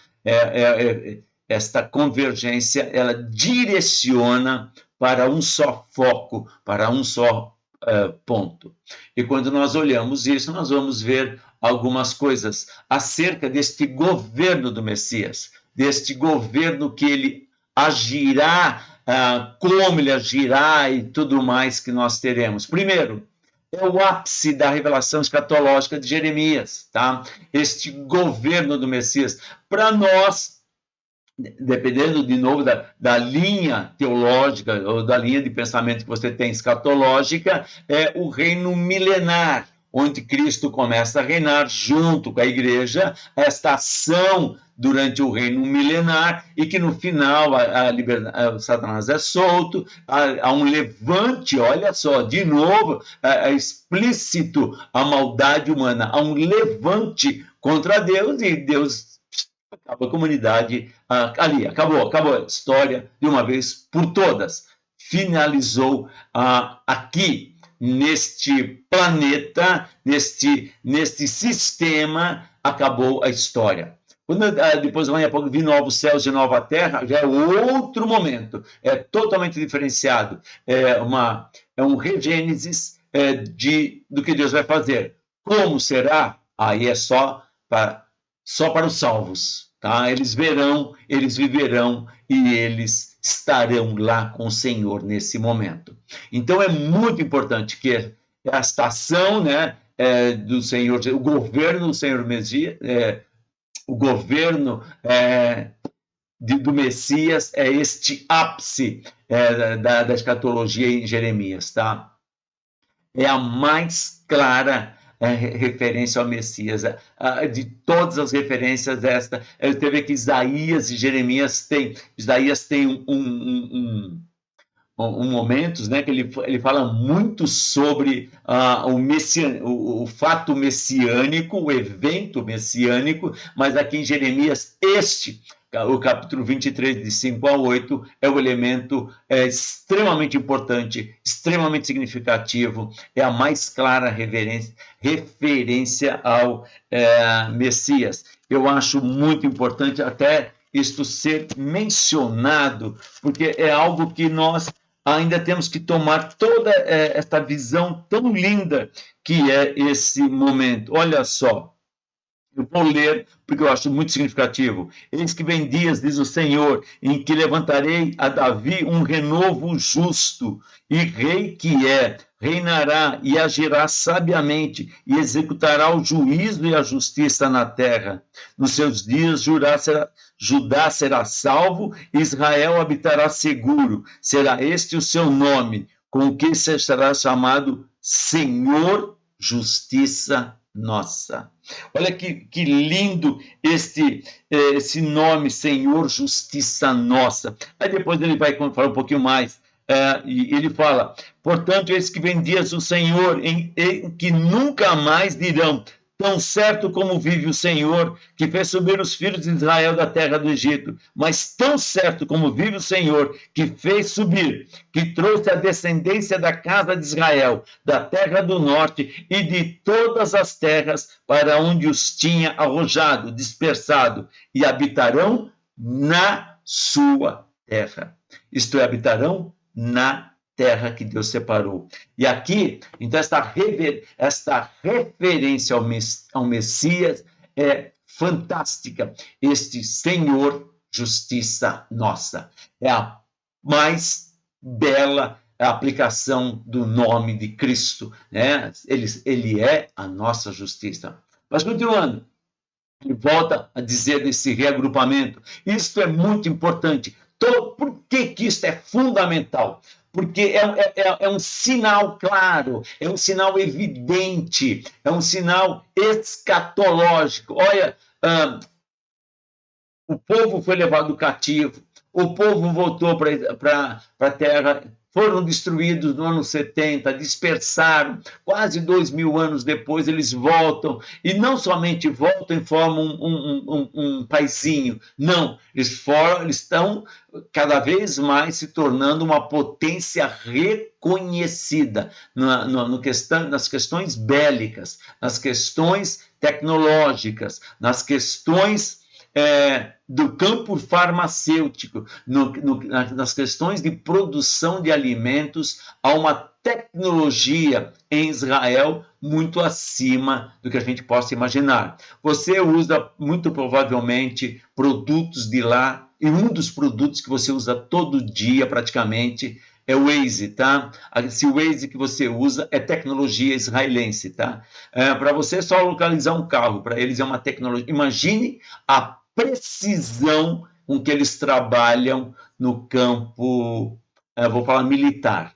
Esta convergência, ela direciona para um só foco, para um só ponto. E quando nós olhamos isso, nós vamos ver algumas coisas acerca deste governo do Messias, deste governo que ele agirá, como ele agirá e tudo mais que nós teremos. Primeiro, é o ápice da revelação escatológica de Jeremias, tá? Este governo do Messias. Para nós, dependendo de novo da linha teológica ou da linha de pensamento que você tem escatológica, é o reino milenar, onde Cristo começa a reinar junto com a igreja, esta ação durante o reino milenar, e que no final Satanás é solto, há um levante, olha só, de novo, é explícito a maldade humana, há um levante contra Deus, e Deus acaba a comunidade ali, acabou a história de uma vez por todas, finalizou aqui, neste planeta, neste sistema, acabou a história. Quando depois amanhã a pouco vir novos céus e nova terra, já é outro momento, é totalmente diferenciado, é um regênesis do que Deus vai fazer. Como será? Aí é só para os salvos, tá? Eles verão, eles viverão e eles estarão lá com o Senhor nesse momento. Então é muito importante que esta ação, né, do Senhor, o governo do Senhor Messias, o governo do Messias é este ápice da escatologia em Jeremias, tá? É a mais clara referência ao Messias. De todas as referências, esta. Teve que Isaías e Jeremias têm. Isaías tem momentos, né, que ele fala muito sobre o fato messiânico, o evento messiânico, mas aqui em Jeremias, o capítulo 23, de 5 a 8, é o elemento extremamente importante, extremamente significativo, é a mais clara referência ao Messias. Eu acho muito importante até isto ser mencionado, porque é algo que nós ainda temos que tomar toda esta visão tão linda que é esse momento. Olha só, eu vou ler porque eu acho muito significativo. Eis que vem dias, diz o Senhor, em que levantarei a Davi um renovo justo, e rei que reinará e agirá sabiamente, e executará o juízo e a justiça na terra. Nos seus dias, Judá será salvo, Israel habitará seguro. Será este o seu nome, com o que será chamado Senhor Justiça Nossa. Olha que lindo esse nome, Senhor Justiça Nossa. Aí depois ele vai falar um pouquinho mais. E ele fala, portanto, eis que vem dias do Senhor em que nunca mais dirão, tão certo como vive o Senhor, que fez subir os filhos de Israel da terra do Egito, mas tão certo como vive o Senhor, que fez subir, que trouxe a descendência da casa de Israel, da terra do norte e de todas as terras para onde os tinha arrojado, dispersado, e habitarão na sua terra. Isto é, habitarão na terra que Deus separou. E aqui, então, esta referência ao Messias é fantástica. Este Senhor, justiça nossa. É a mais bela aplicação do nome de Cristo, né? Ele é a nossa justiça. Mas continuando, ele volta a dizer desse reagrupamento. Isso é muito importante. Por que isso é fundamental? Porque é um sinal claro, é um sinal evidente, é um sinal escatológico. Olha, o povo foi levado cativo, o povo voltou para a terra, foram destruídos no ano 70, dispersaram, quase 2000 anos depois eles voltam, e não somente voltam e formam um paizinho, não, eles estão cada vez mais se tornando uma potência reconhecida nas questões bélicas, nas questões tecnológicas, nas questões do campo farmacêutico, nas questões de produção de alimentos, há uma tecnologia em Israel muito acima do que a gente possa imaginar. Você usa, muito provavelmente, produtos de lá, e um dos produtos que você usa todo dia, praticamente, é o Waze, tá? Esse Waze que você usa é tecnologia israelense, tá? Para você só localizar um carro, para eles é uma tecnologia. Imagine a precisão com que eles trabalham no campo, vou falar militar.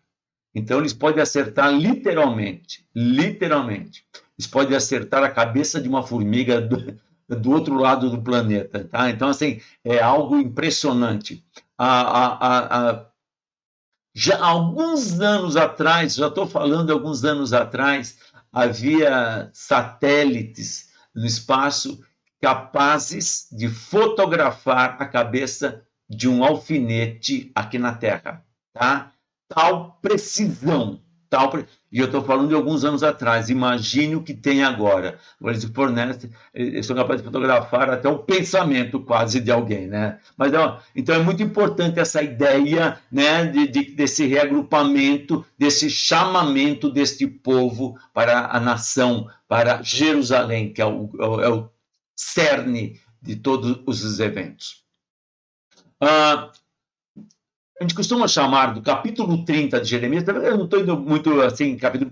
Então, eles podem acertar literalmente. Eles podem acertar a cabeça de uma formiga do outro lado do planeta, tá? Então, assim, é algo impressionante. Já há alguns anos atrás, já estou falando de alguns anos atrás, havia satélites no espaço capazes de fotografar a cabeça de um alfinete aqui na Terra, tá? Tal precisão, e eu estou falando de alguns anos atrás, imagine o que tem agora. Eles fornecem, eles são capazes de fotografar até o pensamento quase de alguém, né? Mas, então é muito importante essa ideia, né, desse reagrupamento, desse chamamento deste povo para a nação, para Jerusalém, que é o cerne de todos os eventos. A gente costuma chamar do capítulo 30 de Jeremias, eu não estou indo muito assim, capítulo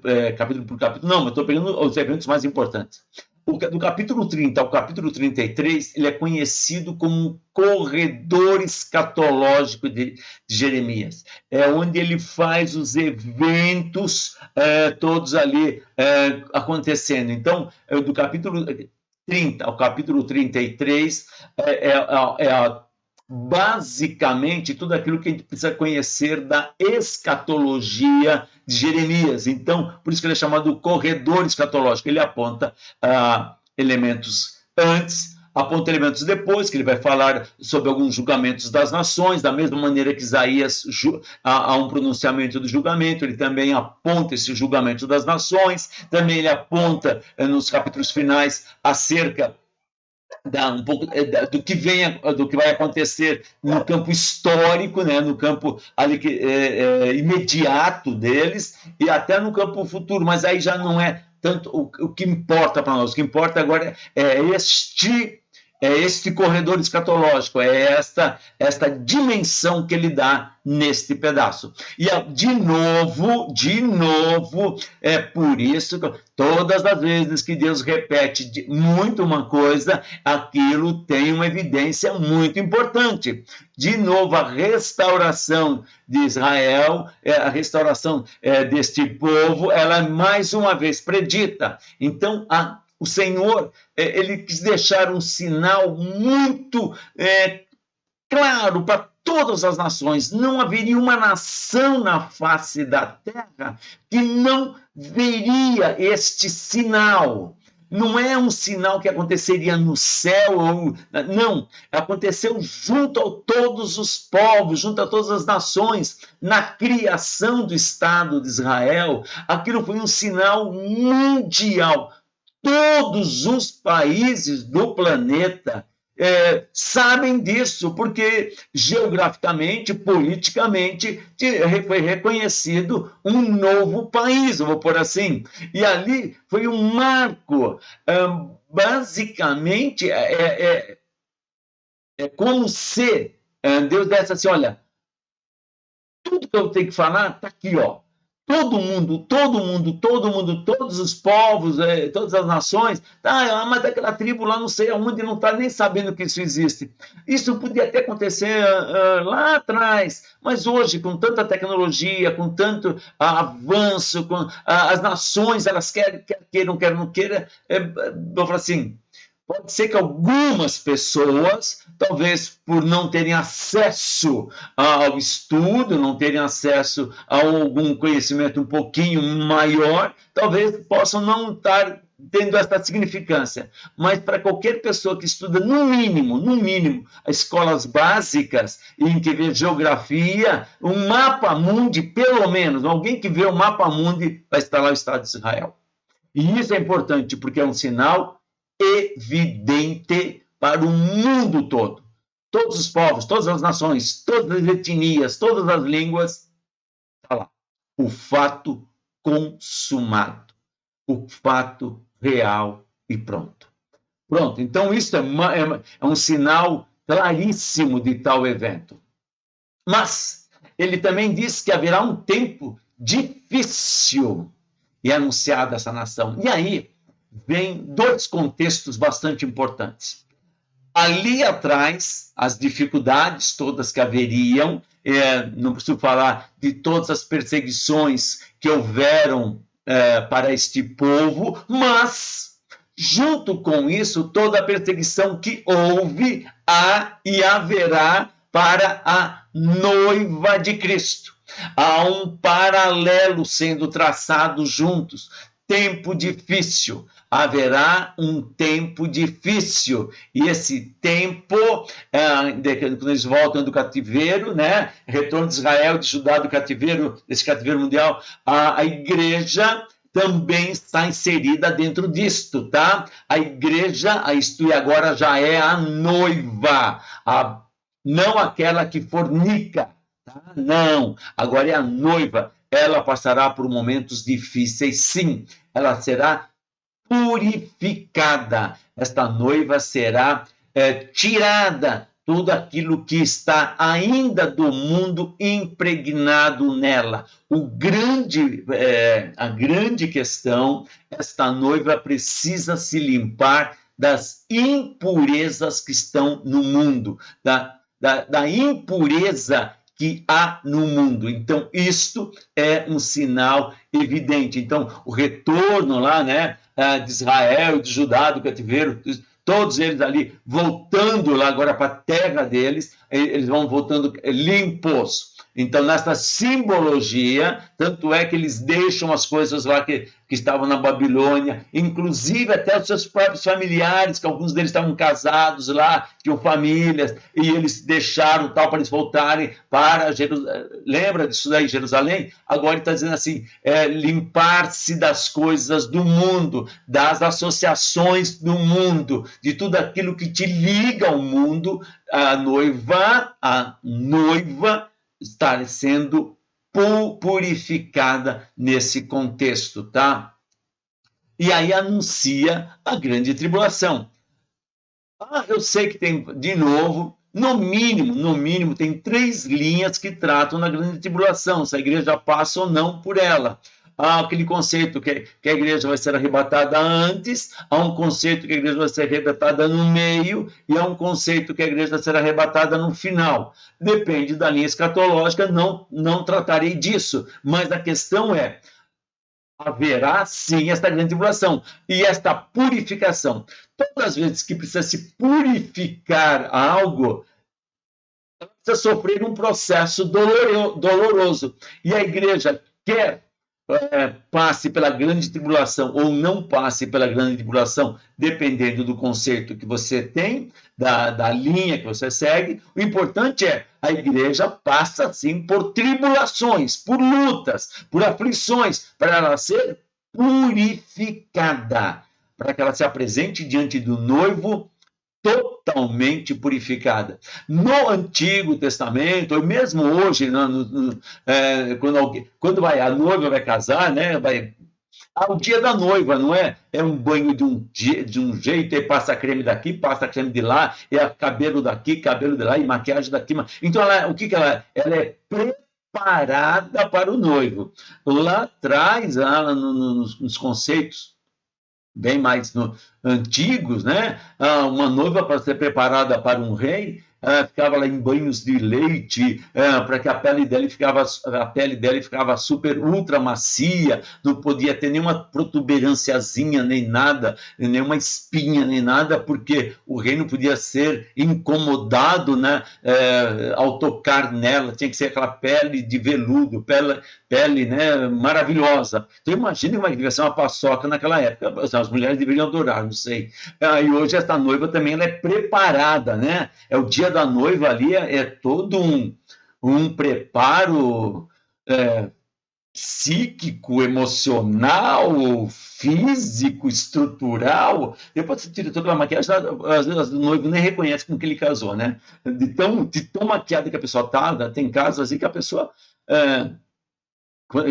por capítulo, não, mas estou pegando os eventos mais importantes. Do capítulo 30 ao capítulo 33, ele é conhecido como um corredor escatológico de Jeremias. É onde ele faz os eventos todos ali acontecendo. Então, do capítulo 30 ao capítulo 33, basicamente tudo aquilo que a gente precisa conhecer da escatologia de Jeremias. Então, por isso que ele é chamado corredor escatológico. Ele aponta elementos antes, aponta elementos depois, que ele vai falar sobre alguns julgamentos das nações, da mesma maneira que Isaías há um pronunciamento do julgamento, ele também aponta esse julgamento das nações, também ele aponta nos capítulos finais acerca um pouco do que vai acontecer no campo histórico, né, no campo ali imediato deles e até no campo futuro, mas aí já não é tanto o que importa para nós. O que importa agora é este corredor escatológico, é esta dimensão que ele dá neste pedaço. E, de novo, é por isso que todas as vezes que Deus repete muito uma coisa, aquilo tem uma evidência muito importante. De novo, a restauração de Israel, a restauração deste povo, ela é mais uma vez predita. Então, o Senhor, ele quis deixar um sinal muito claro para todas as nações. Não haveria uma nação na face da terra que não veria este sinal. Não é um sinal que aconteceria no céu, não. Aconteceu junto a todos os povos, junto a todas as nações, na criação do Estado de Israel. Aquilo foi um sinal mundial. Todos os países do planeta sabem disso, porque geograficamente, politicamente, foi reconhecido um novo país, vou pôr assim. E ali foi um marco. Basicamente, é como se Deus desse assim, olha, tudo que eu tenho que falar está aqui, ó. Todo mundo, todos os povos, todas as nações, mas aquela tribo lá não sei aonde não está nem sabendo que isso existe. Isso podia até acontecer lá atrás, mas hoje, com tanta tecnologia, com tanto avanço, as nações, elas queiram, não queiram, vou falar assim, pode ser que algumas pessoas, talvez por não terem acesso ao estudo, não terem acesso a algum conhecimento um pouquinho maior, talvez possam não estar tendo essa significância. Mas para qualquer pessoa que estuda, no mínimo, as escolas básicas, em que vê geografia, um mapa mundi, pelo menos, alguém que vê o mapa mundi, vai estar lá o Estado de Israel. E isso é importante, porque é um sinal evidente para o mundo todo. Todos os povos, todas as nações, todas as etnias, todas as línguas, está lá. O fato consumado, o fato real e pronto. Pronto, então isso é um sinal claríssimo de tal evento. Mas ele também diz que haverá um tempo difícil e anunciado essa nação. E aí vem dois contextos bastante importantes. Ali atrás, as dificuldades todas que haveriam, não preciso falar de todas as perseguições que houveram para este povo, mas, junto com isso, toda a perseguição que houve, há e haverá para a noiva de Cristo. Há um paralelo sendo traçado juntos. Tempo difícil. Haverá um tempo difícil. E esse tempo, quando eles voltam do cativeiro, né? Retorno de Israel, de Judá do cativeiro, desse cativeiro mundial, a igreja também está inserida dentro disto, tá? A igreja, isto e agora já é a noiva, não aquela que fornica, tá? Não, agora é a noiva. Ela passará por momentos difíceis, sim. Ela será purificada. Esta noiva será tirada tudo aquilo que está ainda do mundo impregnado nela. A grande questão, esta noiva precisa se limpar das impurezas que estão no mundo, da impureza que há no mundo. Então, isto é um sinal evidente. Então, o retorno lá, né, de Israel, de Judá, do cativeiro, todos eles ali voltando lá agora para a terra deles, eles vão voltando limpos. Então, nessa simbologia, tanto é que eles deixam as coisas lá que estavam na Babilônia, inclusive até os seus próprios familiares, que alguns deles estavam casados lá, tinham famílias, e eles deixaram tal para eles voltarem para Jerusalém. Lembra disso daí, Jerusalém? Agora ele está dizendo assim, limpar-se das coisas do mundo, das associações do mundo, de tudo aquilo que te liga ao mundo. A noiva estar sendo purificada nesse contexto, tá? E aí anuncia a grande tribulação. Eu sei que tem, de novo, no mínimo, tem 3 linhas que tratam da grande tribulação, se a igreja passa ou não por ela. Há aquele conceito que a igreja vai ser arrebatada antes, há um conceito que a igreja vai ser arrebatada no meio, e há um conceito que a igreja vai ser arrebatada no final. Depende da linha escatológica, não tratarei disso, mas a questão é, haverá sim esta grande tribulação e esta purificação. Todas as vezes que precisa se purificar algo, precisa sofrer um processo doloroso. E a igreja quer passe pela grande tribulação ou não passe pela grande tribulação, dependendo do conceito que você tem, da linha que você segue. O importante é a igreja passa, sim, por tribulações, por lutas, por aflições, para ela ser purificada, para que ela se apresente diante do noivo totalmente purificada. No Antigo Testamento, ou mesmo hoje, quando a noiva vai casar, né, o dia da noiva, não é? É um banho de um jeito, e passa creme daqui, passa creme de lá, cabelo daqui, cabelo de lá, e maquiagem daqui. Então, o que ela é? Ela é preparada para o noivo. Lá atrás, nos conceitos bem mais antigos, né? Uma noiva, para ser preparada para um rei, ficava lá em banhos de leite, para que a pele dele ficava super ultra macia, não podia ter nenhuma protuberânciazinha, nem nada, nenhuma espinha, nem nada, porque o rei não podia ser incomodado, né, ao tocar nela, tinha que ser aquela pele de veludo, pele, né, maravilhosa. Então imagine como é que devia ser uma paçoca naquela época, as mulheres deveriam adorar, não sei. E hoje essa noiva também ela é preparada, né? É o dia da noiva ali, é todo um preparo psíquico, emocional, físico, estrutural. Depois você tira toda a maquiagem, às vezes o noivo nem reconhece com que ele casou, né? De tão maquiada que a pessoa está, tem casos assim que a pessoa...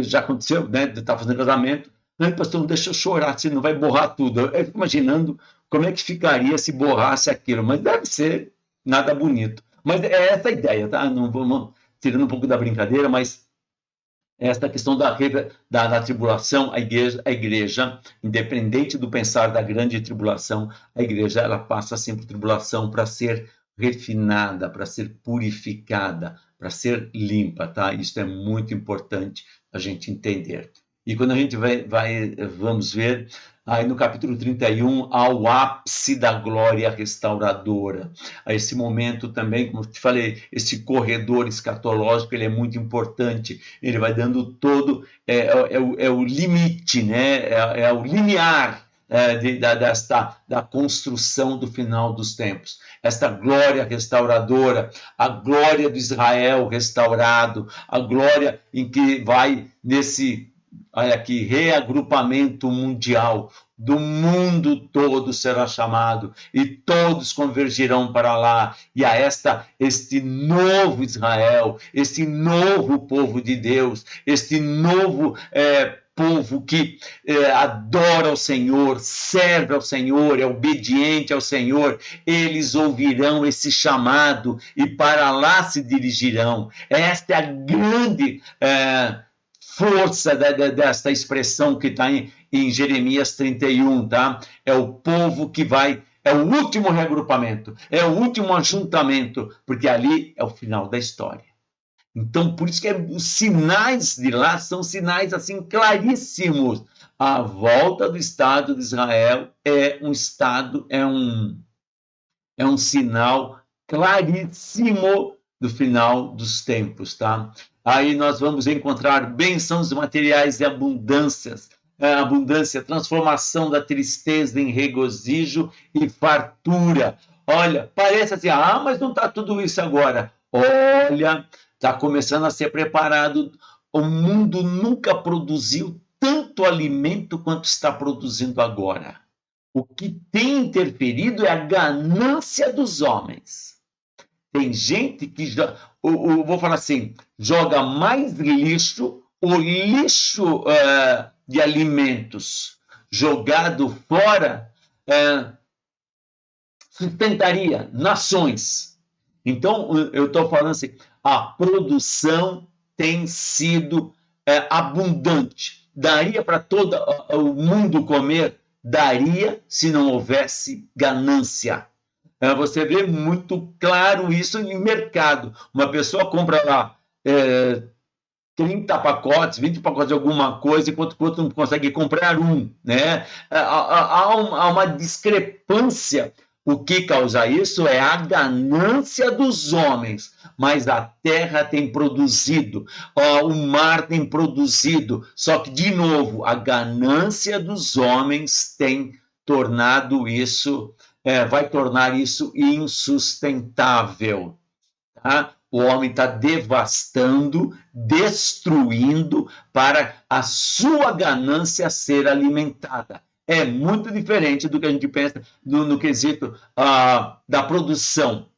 já aconteceu, né? De estar fazendo casamento, pastor, não deixa eu chorar, senão vai borrar tudo. Eu fico imaginando como é que ficaria se borrasse aquilo, mas deve ser nada bonito. Mas é essa a ideia, tá? Não vamos tirando um pouco da brincadeira, mas esta questão da tribulação, a igreja, independente do pensar da grande tribulação, a igreja ela passa sempre tribulação para ser refinada, para ser purificada, para ser limpa, tá? Isso é muito importante a gente entender. E quando a gente vamos ver, aí no capítulo 31, ao ápice da glória restauradora. A esse momento também, como eu te falei, esse corredor escatológico, ele é muito importante. Ele vai dando todo, é o limite, né? É o limiar da construção do final dos tempos. Esta glória restauradora, a glória do Israel restaurado, a glória em que vai nesse... Olha aqui, reagrupamento mundial, do mundo todo será chamado, e todos convergirão para lá, e a este novo Israel, este novo povo de Deus, este novo povo que adora ao Senhor, serve ao Senhor, é obediente ao Senhor, eles ouvirão esse chamado e para lá se dirigirão. Esta é a grande força desta expressão que está em Jeremias 31, tá? É o povo que vai, é o último reagrupamento, é o último ajuntamento, porque ali é o final da história. Então, por isso que os sinais de lá são sinais assim claríssimos. A volta do Estado de Israel é um sinal claríssimo do final dos tempos, tá? Aí nós vamos encontrar bênçãos materiais e abundância, transformação da tristeza em regozijo e fartura. Olha, parece assim, mas não está tudo isso agora. Olha, está começando a ser preparado. O mundo nunca produziu tanto alimento quanto está produzindo agora. O que tem interferido é a ganância dos homens. Tem gente que, vou falar assim, joga mais lixo, o lixo de alimentos jogado fora sustentaria nações. Então, eu estou falando assim, a produção tem sido abundante. Daria para todo o mundo comer? Daria se não houvesse ganância. Você vê muito claro isso em mercado. Uma pessoa compra lá 30 pacotes, 20 pacotes de alguma coisa, enquanto o outro não consegue comprar um. Né? Há uma discrepância. O que causa isso é a ganância dos homens, mas a terra tem produzido, o mar tem produzido, só que, de novo, a ganância dos homens tem tornado isso, vai tornar isso insustentável. Tá? O homem está devastando, destruindo para a sua ganância ser alimentada. É muito diferente do que a gente pensa no quesito da produção,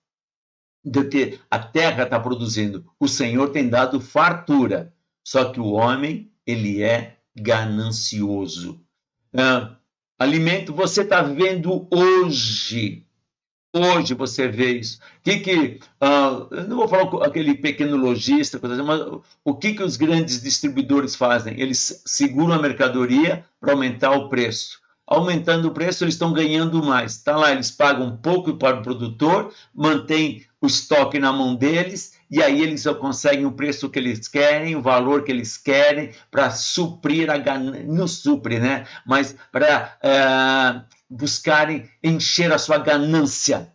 do que a terra está produzindo. O Senhor tem dado fartura, só que o homem, ele é ganancioso. Alimento você está vendo hoje. Hoje você vê isso. Eu não vou falar aquele pequeno lojista, mas o que os grandes distribuidores fazem? Eles seguram a mercadoria para aumentar o preço. Aumentando o preço, eles estão ganhando mais. Está lá, eles pagam um pouco para o produtor, mantém o estoque na mão deles, e aí eles só conseguem o preço que eles querem, o valor que eles querem, para suprir a ganância. Não supre, né? Mas para buscarem encher a sua ganância.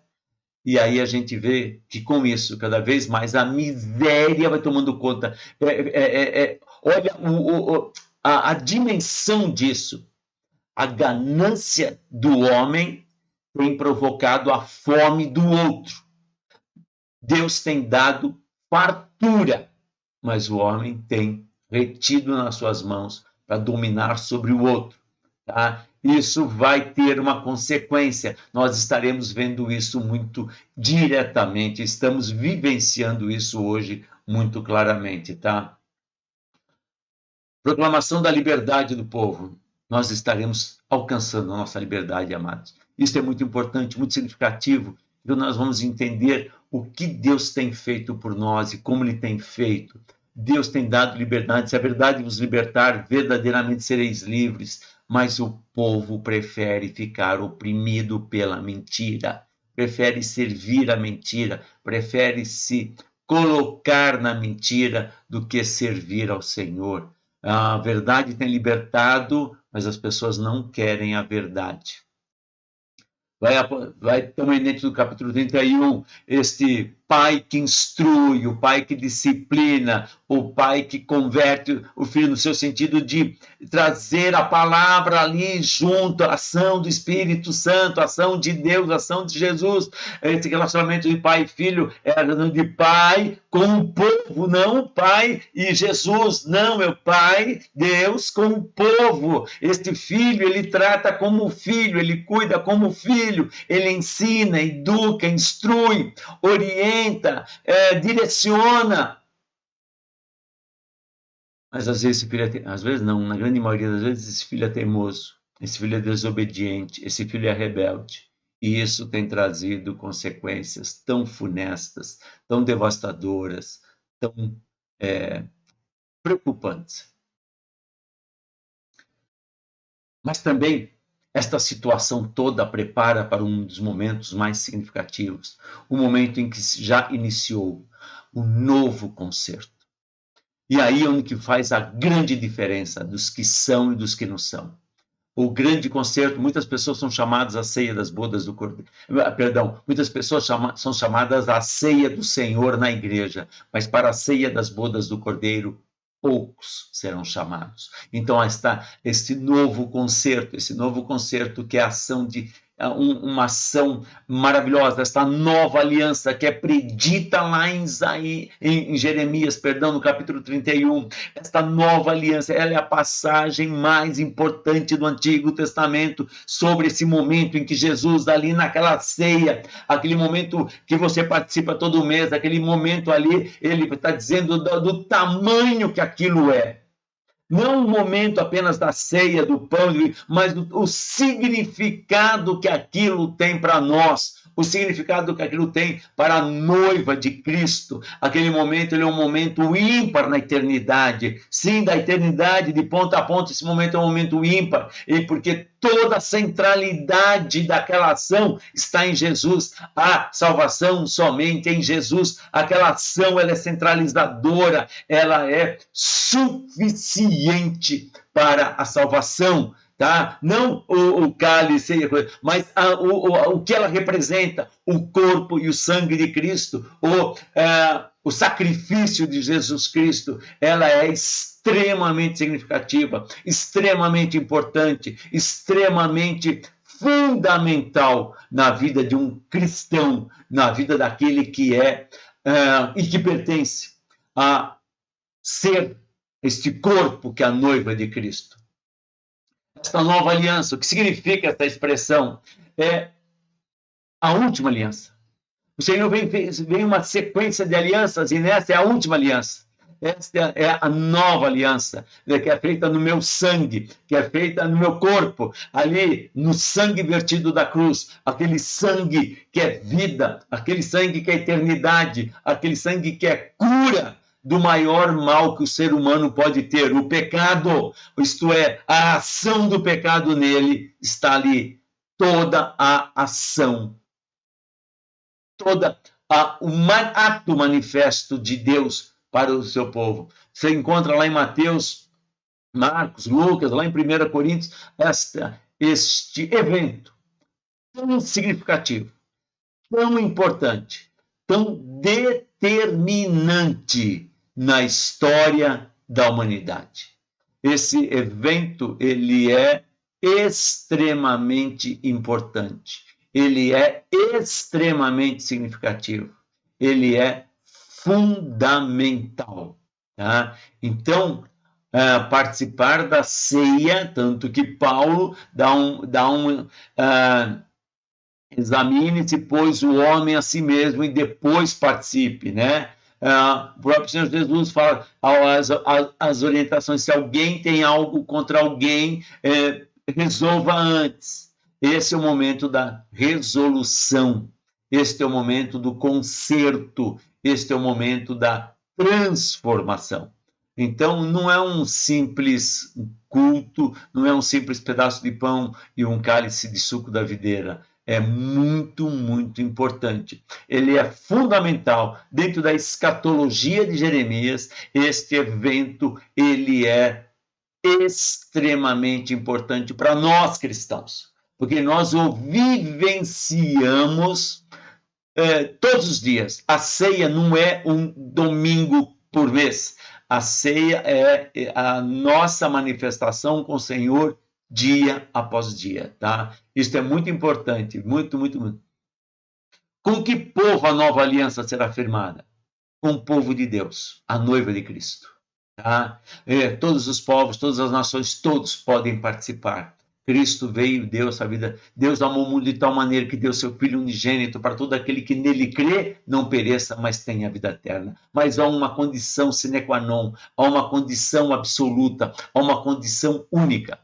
E aí a gente vê que com isso, cada vez mais, a miséria vai tomando conta. Olha a dimensão disso. A ganância do homem tem provocado a fome do outro. Deus tem dado fartura, mas o homem tem retido nas suas mãos para dominar sobre o outro. Tá? Isso vai ter uma consequência. Nós estaremos vendo isso muito diretamente, estamos vivenciando isso hoje muito claramente, tá? Proclamação da liberdade do povo. Nós estaremos alcançando a nossa liberdade, amados. Isso é muito importante, muito significativo. Então nós vamos entender o que Deus tem feito por nós e como Ele tem feito. Deus tem dado liberdade. Se a verdade vos libertar, verdadeiramente sereis livres. Mas o povo prefere ficar oprimido pela mentira, prefere servir a mentira, prefere se colocar na mentira do que servir ao Senhor. A verdade tem libertado, mas as pessoas não querem a verdade. Vai também dentro do capítulo 31, este pai que instrui, o pai que disciplina, o pai que converte o filho no seu sentido de trazer a palavra ali junto, a ação do Espírito Santo, a ação de Deus, a ação de Jesus. Esse relacionamento de pai e filho é de pai com o povo, não o pai e Jesus, não, meu pai, Deus com o povo. Este filho, ele trata como filho, ele cuida como filho, ele ensina, educa, instrui, orienta, direciona. Mas às vezes esse filho às vezes não, na grande maioria das vezes esse filho é teimoso, esse filho é desobediente, esse filho é rebelde. E isso tem trazido consequências tão funestas, tão devastadoras, tão preocupantes. Mas também esta situação toda prepara para um dos momentos mais significativos, o momento em que já iniciou o novo concerto. E aí é onde que faz a grande diferença dos que são e dos que não são. O grande concerto, muitas pessoas são chamadas à ceia das bodas do Cordeiro. Perdão, muitas pessoas são chamadas à ceia do Senhor na igreja, mas para a ceia das bodas do Cordeiro, poucos serão chamados. Então está esse novo concerto que é a ação de uma ação maravilhosa, esta nova aliança que é predita lá em Jeremias, perdão, no capítulo 31. Esta nova aliança, ela é a passagem mais importante do Antigo Testamento sobre esse momento em que Jesus, ali naquela ceia, aquele momento que você participa todo mês, aquele momento ali, ele está dizendo do tamanho que aquilo é. Não o momento apenas da ceia, do pão, mas o significado que aquilo tem para nós, o significado que aquilo tem para a noiva de Cristo. Aquele momento, ele é um momento ímpar na eternidade. Sim, da eternidade, de ponta a ponta, esse momento é um momento ímpar, e porque toda a centralidade daquela ação está em Jesus. A salvação somente em Jesus. Aquela ação, ela é centralizadora, ela é suficiente para a salvação. Tá? Não o cálice, mas o que ela representa, o corpo e o sangue de Cristo, o sacrifício de Jesus Cristo, ela é extremamente significativa, extremamente importante, extremamente fundamental na vida de um cristão, na vida daquele que é e que pertence a ser este corpo que é a noiva de Cristo. Esta nova aliança, o que significa essa expressão? É a última aliança. O Senhor vem uma sequência de alianças e nessa é a última aliança. Esta é a nova aliança, que é feita no meu sangue, que é feita no meu corpo, ali no sangue vertido da cruz, aquele sangue que é vida, aquele sangue que é eternidade, aquele sangue que é cura do maior mal que o ser humano pode ter, o pecado, isto é, a ação do pecado nele, está ali toda a ação, toda o ato manifesto de Deus para o seu povo. Você encontra lá em Mateus, Marcos, Lucas, lá em 1 Coríntios, este evento tão significativo, tão importante, tão determinante na história da humanidade. Esse evento, ele é extremamente importante, ele é extremamente significativo, ele é fundamental. Tá? Então, participar da ceia, tanto que Paulo examine-se, pois, o homem a si mesmo e depois participe, né? O próprio Senhor Jesus fala as orientações, se alguém tem algo contra alguém, resolva antes. Esse é o momento da resolução, este é o momento do conserto, este é o momento da transformação. Então, não é um simples culto, não é um simples pedaço de pão e um cálice de suco da videira. É muito, muito importante. Ele é fundamental dentro da escatologia de Jeremias. Este evento, ele é extremamente importante para nós cristãos, porque nós o vivenciamos todos os dias. A ceia não é um domingo por mês. A ceia é a nossa manifestação com o Senhor dia após dia, tá? Isso é muito importante, muito, muito, muito. Com que povo a nova aliança será firmada? Com o povo de Deus, a noiva de Cristo. Tá? Todos os povos, todas as nações, todos podem participar Cristo veio, deu essa vida. Deus amou o mundo de tal maneira que deu seu Filho unigênito para todo aquele que nele crê, não pereça, mas tenha a vida eterna. Mas há uma condição sine qua non, há uma condição absoluta, há uma condição única.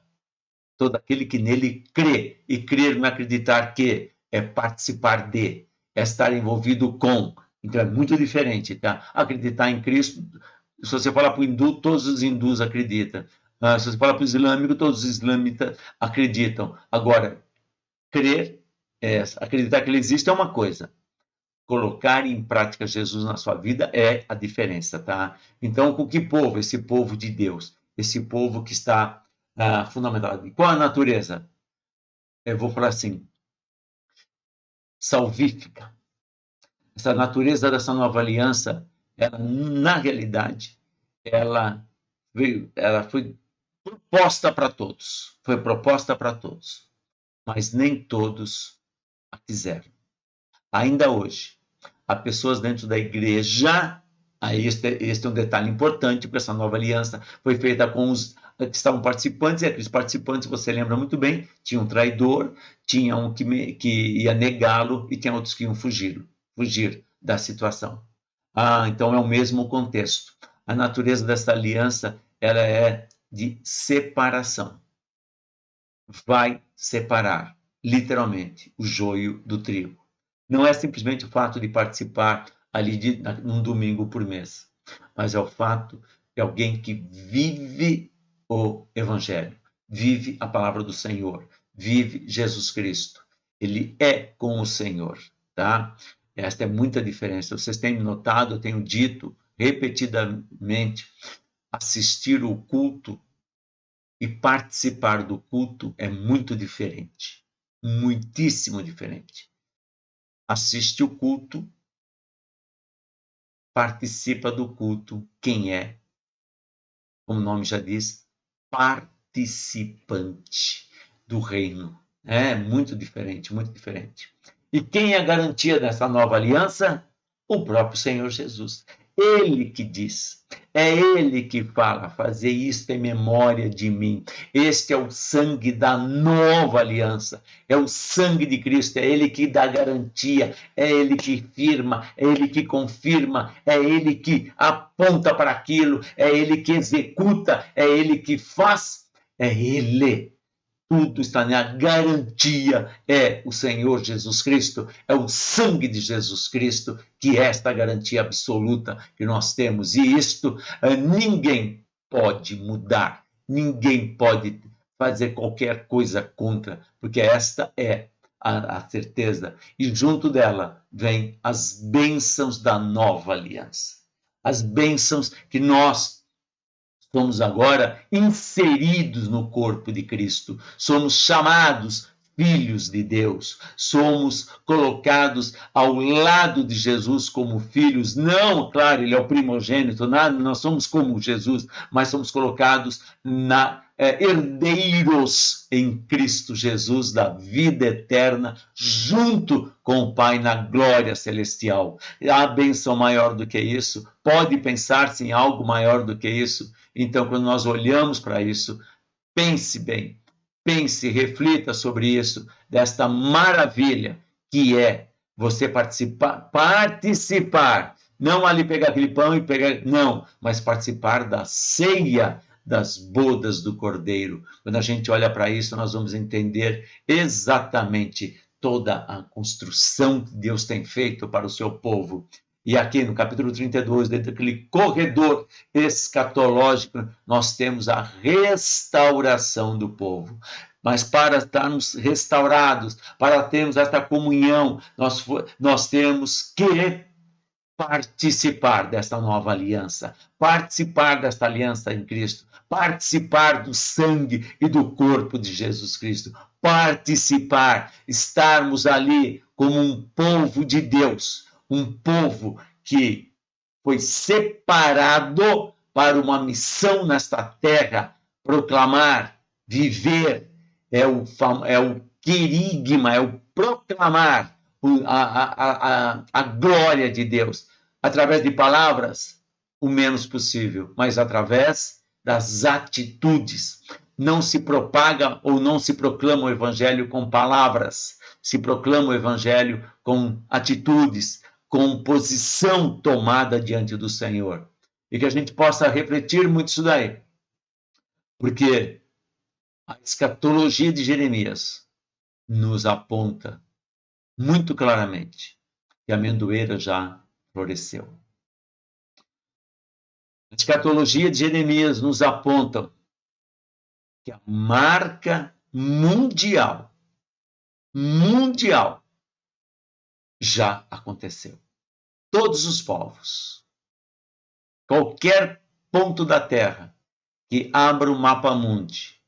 Todo aquele que nele crê, e crer não é acreditar que, é participar de, é estar envolvido com. Então é muito diferente, tá? Acreditar em Cristo, se você falar para o hindu, todos os hindus acreditam. Se você falar para o islâmico, todos os islâmitas acreditam. Agora, crer, acreditar que ele existe é uma coisa. Colocar em prática Jesus na sua vida é a diferença, tá? Então, com que povo? Esse povo de Deus. Esse povo que está fundamentado. Qual a natureza? Eu vou falar assim, salvífica. Essa natureza dessa nova aliança, ela, na realidade, ela foi proposta para todos. Foi proposta para todos. Mas nem todos a quiseram. Ainda hoje, há pessoas dentro da igreja, este é um detalhe importante, porque essa nova aliança foi feita com os que estavam participantes, e aqueles participantes, você lembra muito bem, tinha um traidor, tinha um que ia negá-lo, e tinha outros que iam fugir da situação. Então é o mesmo contexto. A natureza dessa aliança, ela é de separação. Vai separar, literalmente, o joio do trigo. Não é simplesmente o fato de participar ali num domingo por mês, mas é o fato de alguém que vive o Evangelho, vive a palavra do Senhor, vive Jesus Cristo. Ele é com o Senhor, tá? Esta é muita diferença. Vocês têm notado, eu tenho dito repetidamente, assistir o culto e participar do culto é muito diferente, muitíssimo diferente. Assiste o culto, participa do culto, quem é, como o nome já diz, participante do reino. É muito diferente, muito diferente. E quem é a garantia dessa nova aliança? O próprio Senhor Jesus. Ele que diz, é Ele que fala, fazer isto em memória de mim. Este é o sangue da nova aliança, é o sangue de Cristo, é Ele que dá garantia, é Ele que firma, é Ele que confirma, é Ele que aponta para aquilo, é Ele que executa, é Ele que faz, é Ele. Tudo está na garantia, é o Senhor Jesus Cristo, é o sangue de Jesus Cristo, que é esta garantia absoluta que nós temos. E isto ninguém pode mudar, ninguém pode fazer qualquer coisa contra, porque esta é a certeza. E junto dela vem as bênçãos da nova aliança. As bênçãos que nós somos agora inseridos no corpo de Cristo, somos chamados filhos de Deus, somos colocados ao lado de Jesus como filhos. Não, claro, ele é o primogênito, nós somos como Jesus, mas somos colocados herdeiros em Cristo Jesus da vida eterna, junto com o Pai na glória celestial. Há bênção maior do que isso? Pode pensar-se em algo maior do que isso? Então, quando nós olhamos para isso, pense bem, pense, reflita sobre isso, desta maravilha que é você participar, não ali pegar aquele pão e pegar, não, mas participar da ceia das bodas do Cordeiro. Quando a gente olha para isso, nós vamos entender exatamente toda a construção que Deus tem feito para o seu povo. E aqui no capítulo 32, dentro daquele corredor escatológico, nós temos a restauração do povo. Mas para estarmos restaurados, para termos esta comunhão, nós temos que participar desta nova aliança, participar desta aliança em Cristo, participar do sangue e do corpo de Jesus Cristo, participar, estarmos ali como um povo de Deus, um povo que foi separado para uma missão nesta terra, proclamar, viver, é o querigma, é o proclamar a glória de Deus, através de palavras, o menos possível, mas através das atitudes. não se propaga ou não se proclama o evangelho com palavras, se proclama o evangelho com atitudes, com posição tomada diante do Senhor. E que a gente possa refletir muito isso daí. Porque a escatologia de Jeremias nos aponta muito claramente que a amendoeira já floresceu. A escatologia de Jeremias nos aponta que a marca mundial já aconteceu. Todos os povos, qualquer ponto da Terra que abra o mapa mundi,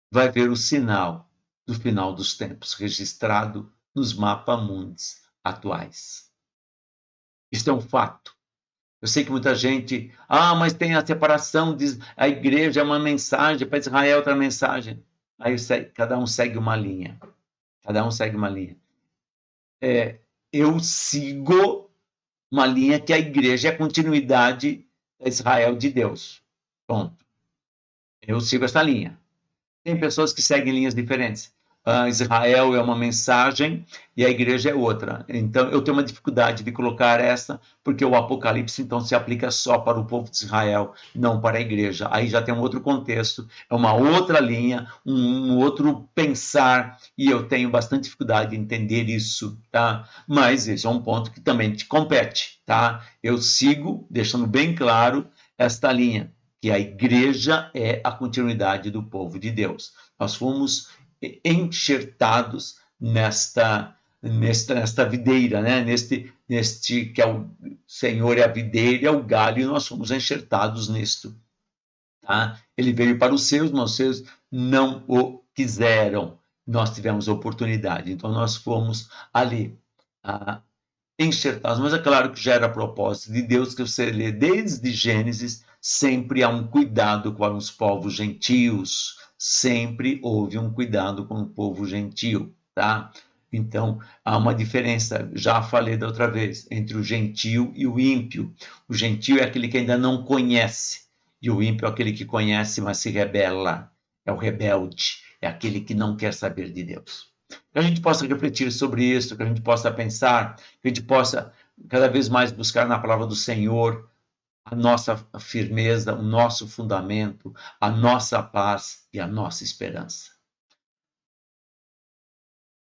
vai ver o sinal do final dos tempos registrado nos mapas mundis atuais. Isso é um fato. Eu sei que muita gente, mas tem a separação, a igreja é uma mensagem, para Israel outra mensagem. Aí cada um segue uma linha. Cada um segue uma linha. Eu sigo uma linha que a igreja é a continuidade da Israel de Deus. Ponto. Eu sigo essa linha. Tem pessoas que seguem linhas diferentes. Israel é uma mensagem e a igreja é outra. Então, eu tenho uma dificuldade de colocar essa, porque o Apocalipse, então, se aplica só para o povo de Israel, não para a igreja. Aí já tem um outro contexto, é uma outra linha, um outro pensar, e eu tenho bastante dificuldade de entender isso, tá? Mas esse é um ponto que também te compete, tá? Eu sigo, deixando bem claro, esta linha, que a igreja é a continuidade do povo de Deus. Nós fomos enxertados nesta videira, né? neste que é o Senhor é a videira, é o galho, e nós fomos enxertados nisto. Tá? Ele veio para os seus, mas os seus não o quiseram. Nós tivemos oportunidade, então nós fomos ali enxertados. Mas é claro que já era propósito de Deus, que você lê desde Gênesis, sempre há um cuidado com os povos gentios, sempre houve um cuidado com o povo gentio, tá? Então, há uma diferença, já falei da outra vez, entre o gentio e o ímpio. O gentio é aquele que ainda não conhece, e o ímpio é aquele que conhece, mas se rebela. É o rebelde, é aquele que não quer saber de Deus. Que a gente possa refletir sobre isso, que a gente possa pensar, que a gente possa cada vez mais buscar na palavra do Senhor a nossa firmeza, o nosso fundamento, a nossa paz e a nossa esperança.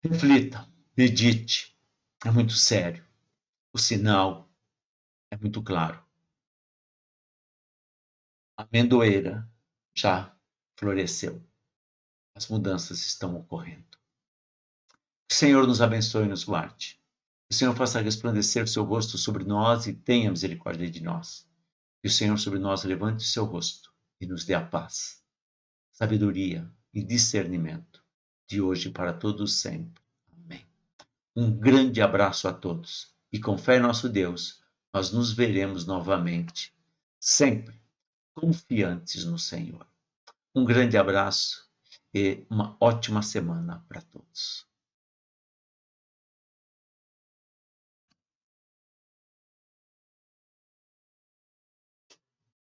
Reflita, medite, é muito sério. O sinal é muito claro. A amendoeira já floresceu. As mudanças estão ocorrendo. Que o Senhor nos abençoe e nos guarde. Que o Senhor faça resplandecer o seu rosto sobre nós e tenha misericórdia de nós. Que o Senhor sobre nós levante o seu rosto e nos dê a paz, sabedoria e discernimento de hoje para todos sempre. Amém. Um grande abraço a todos e com fé em nosso Deus, nós nos veremos novamente, sempre confiantes no Senhor. Um grande abraço e uma ótima semana para todos.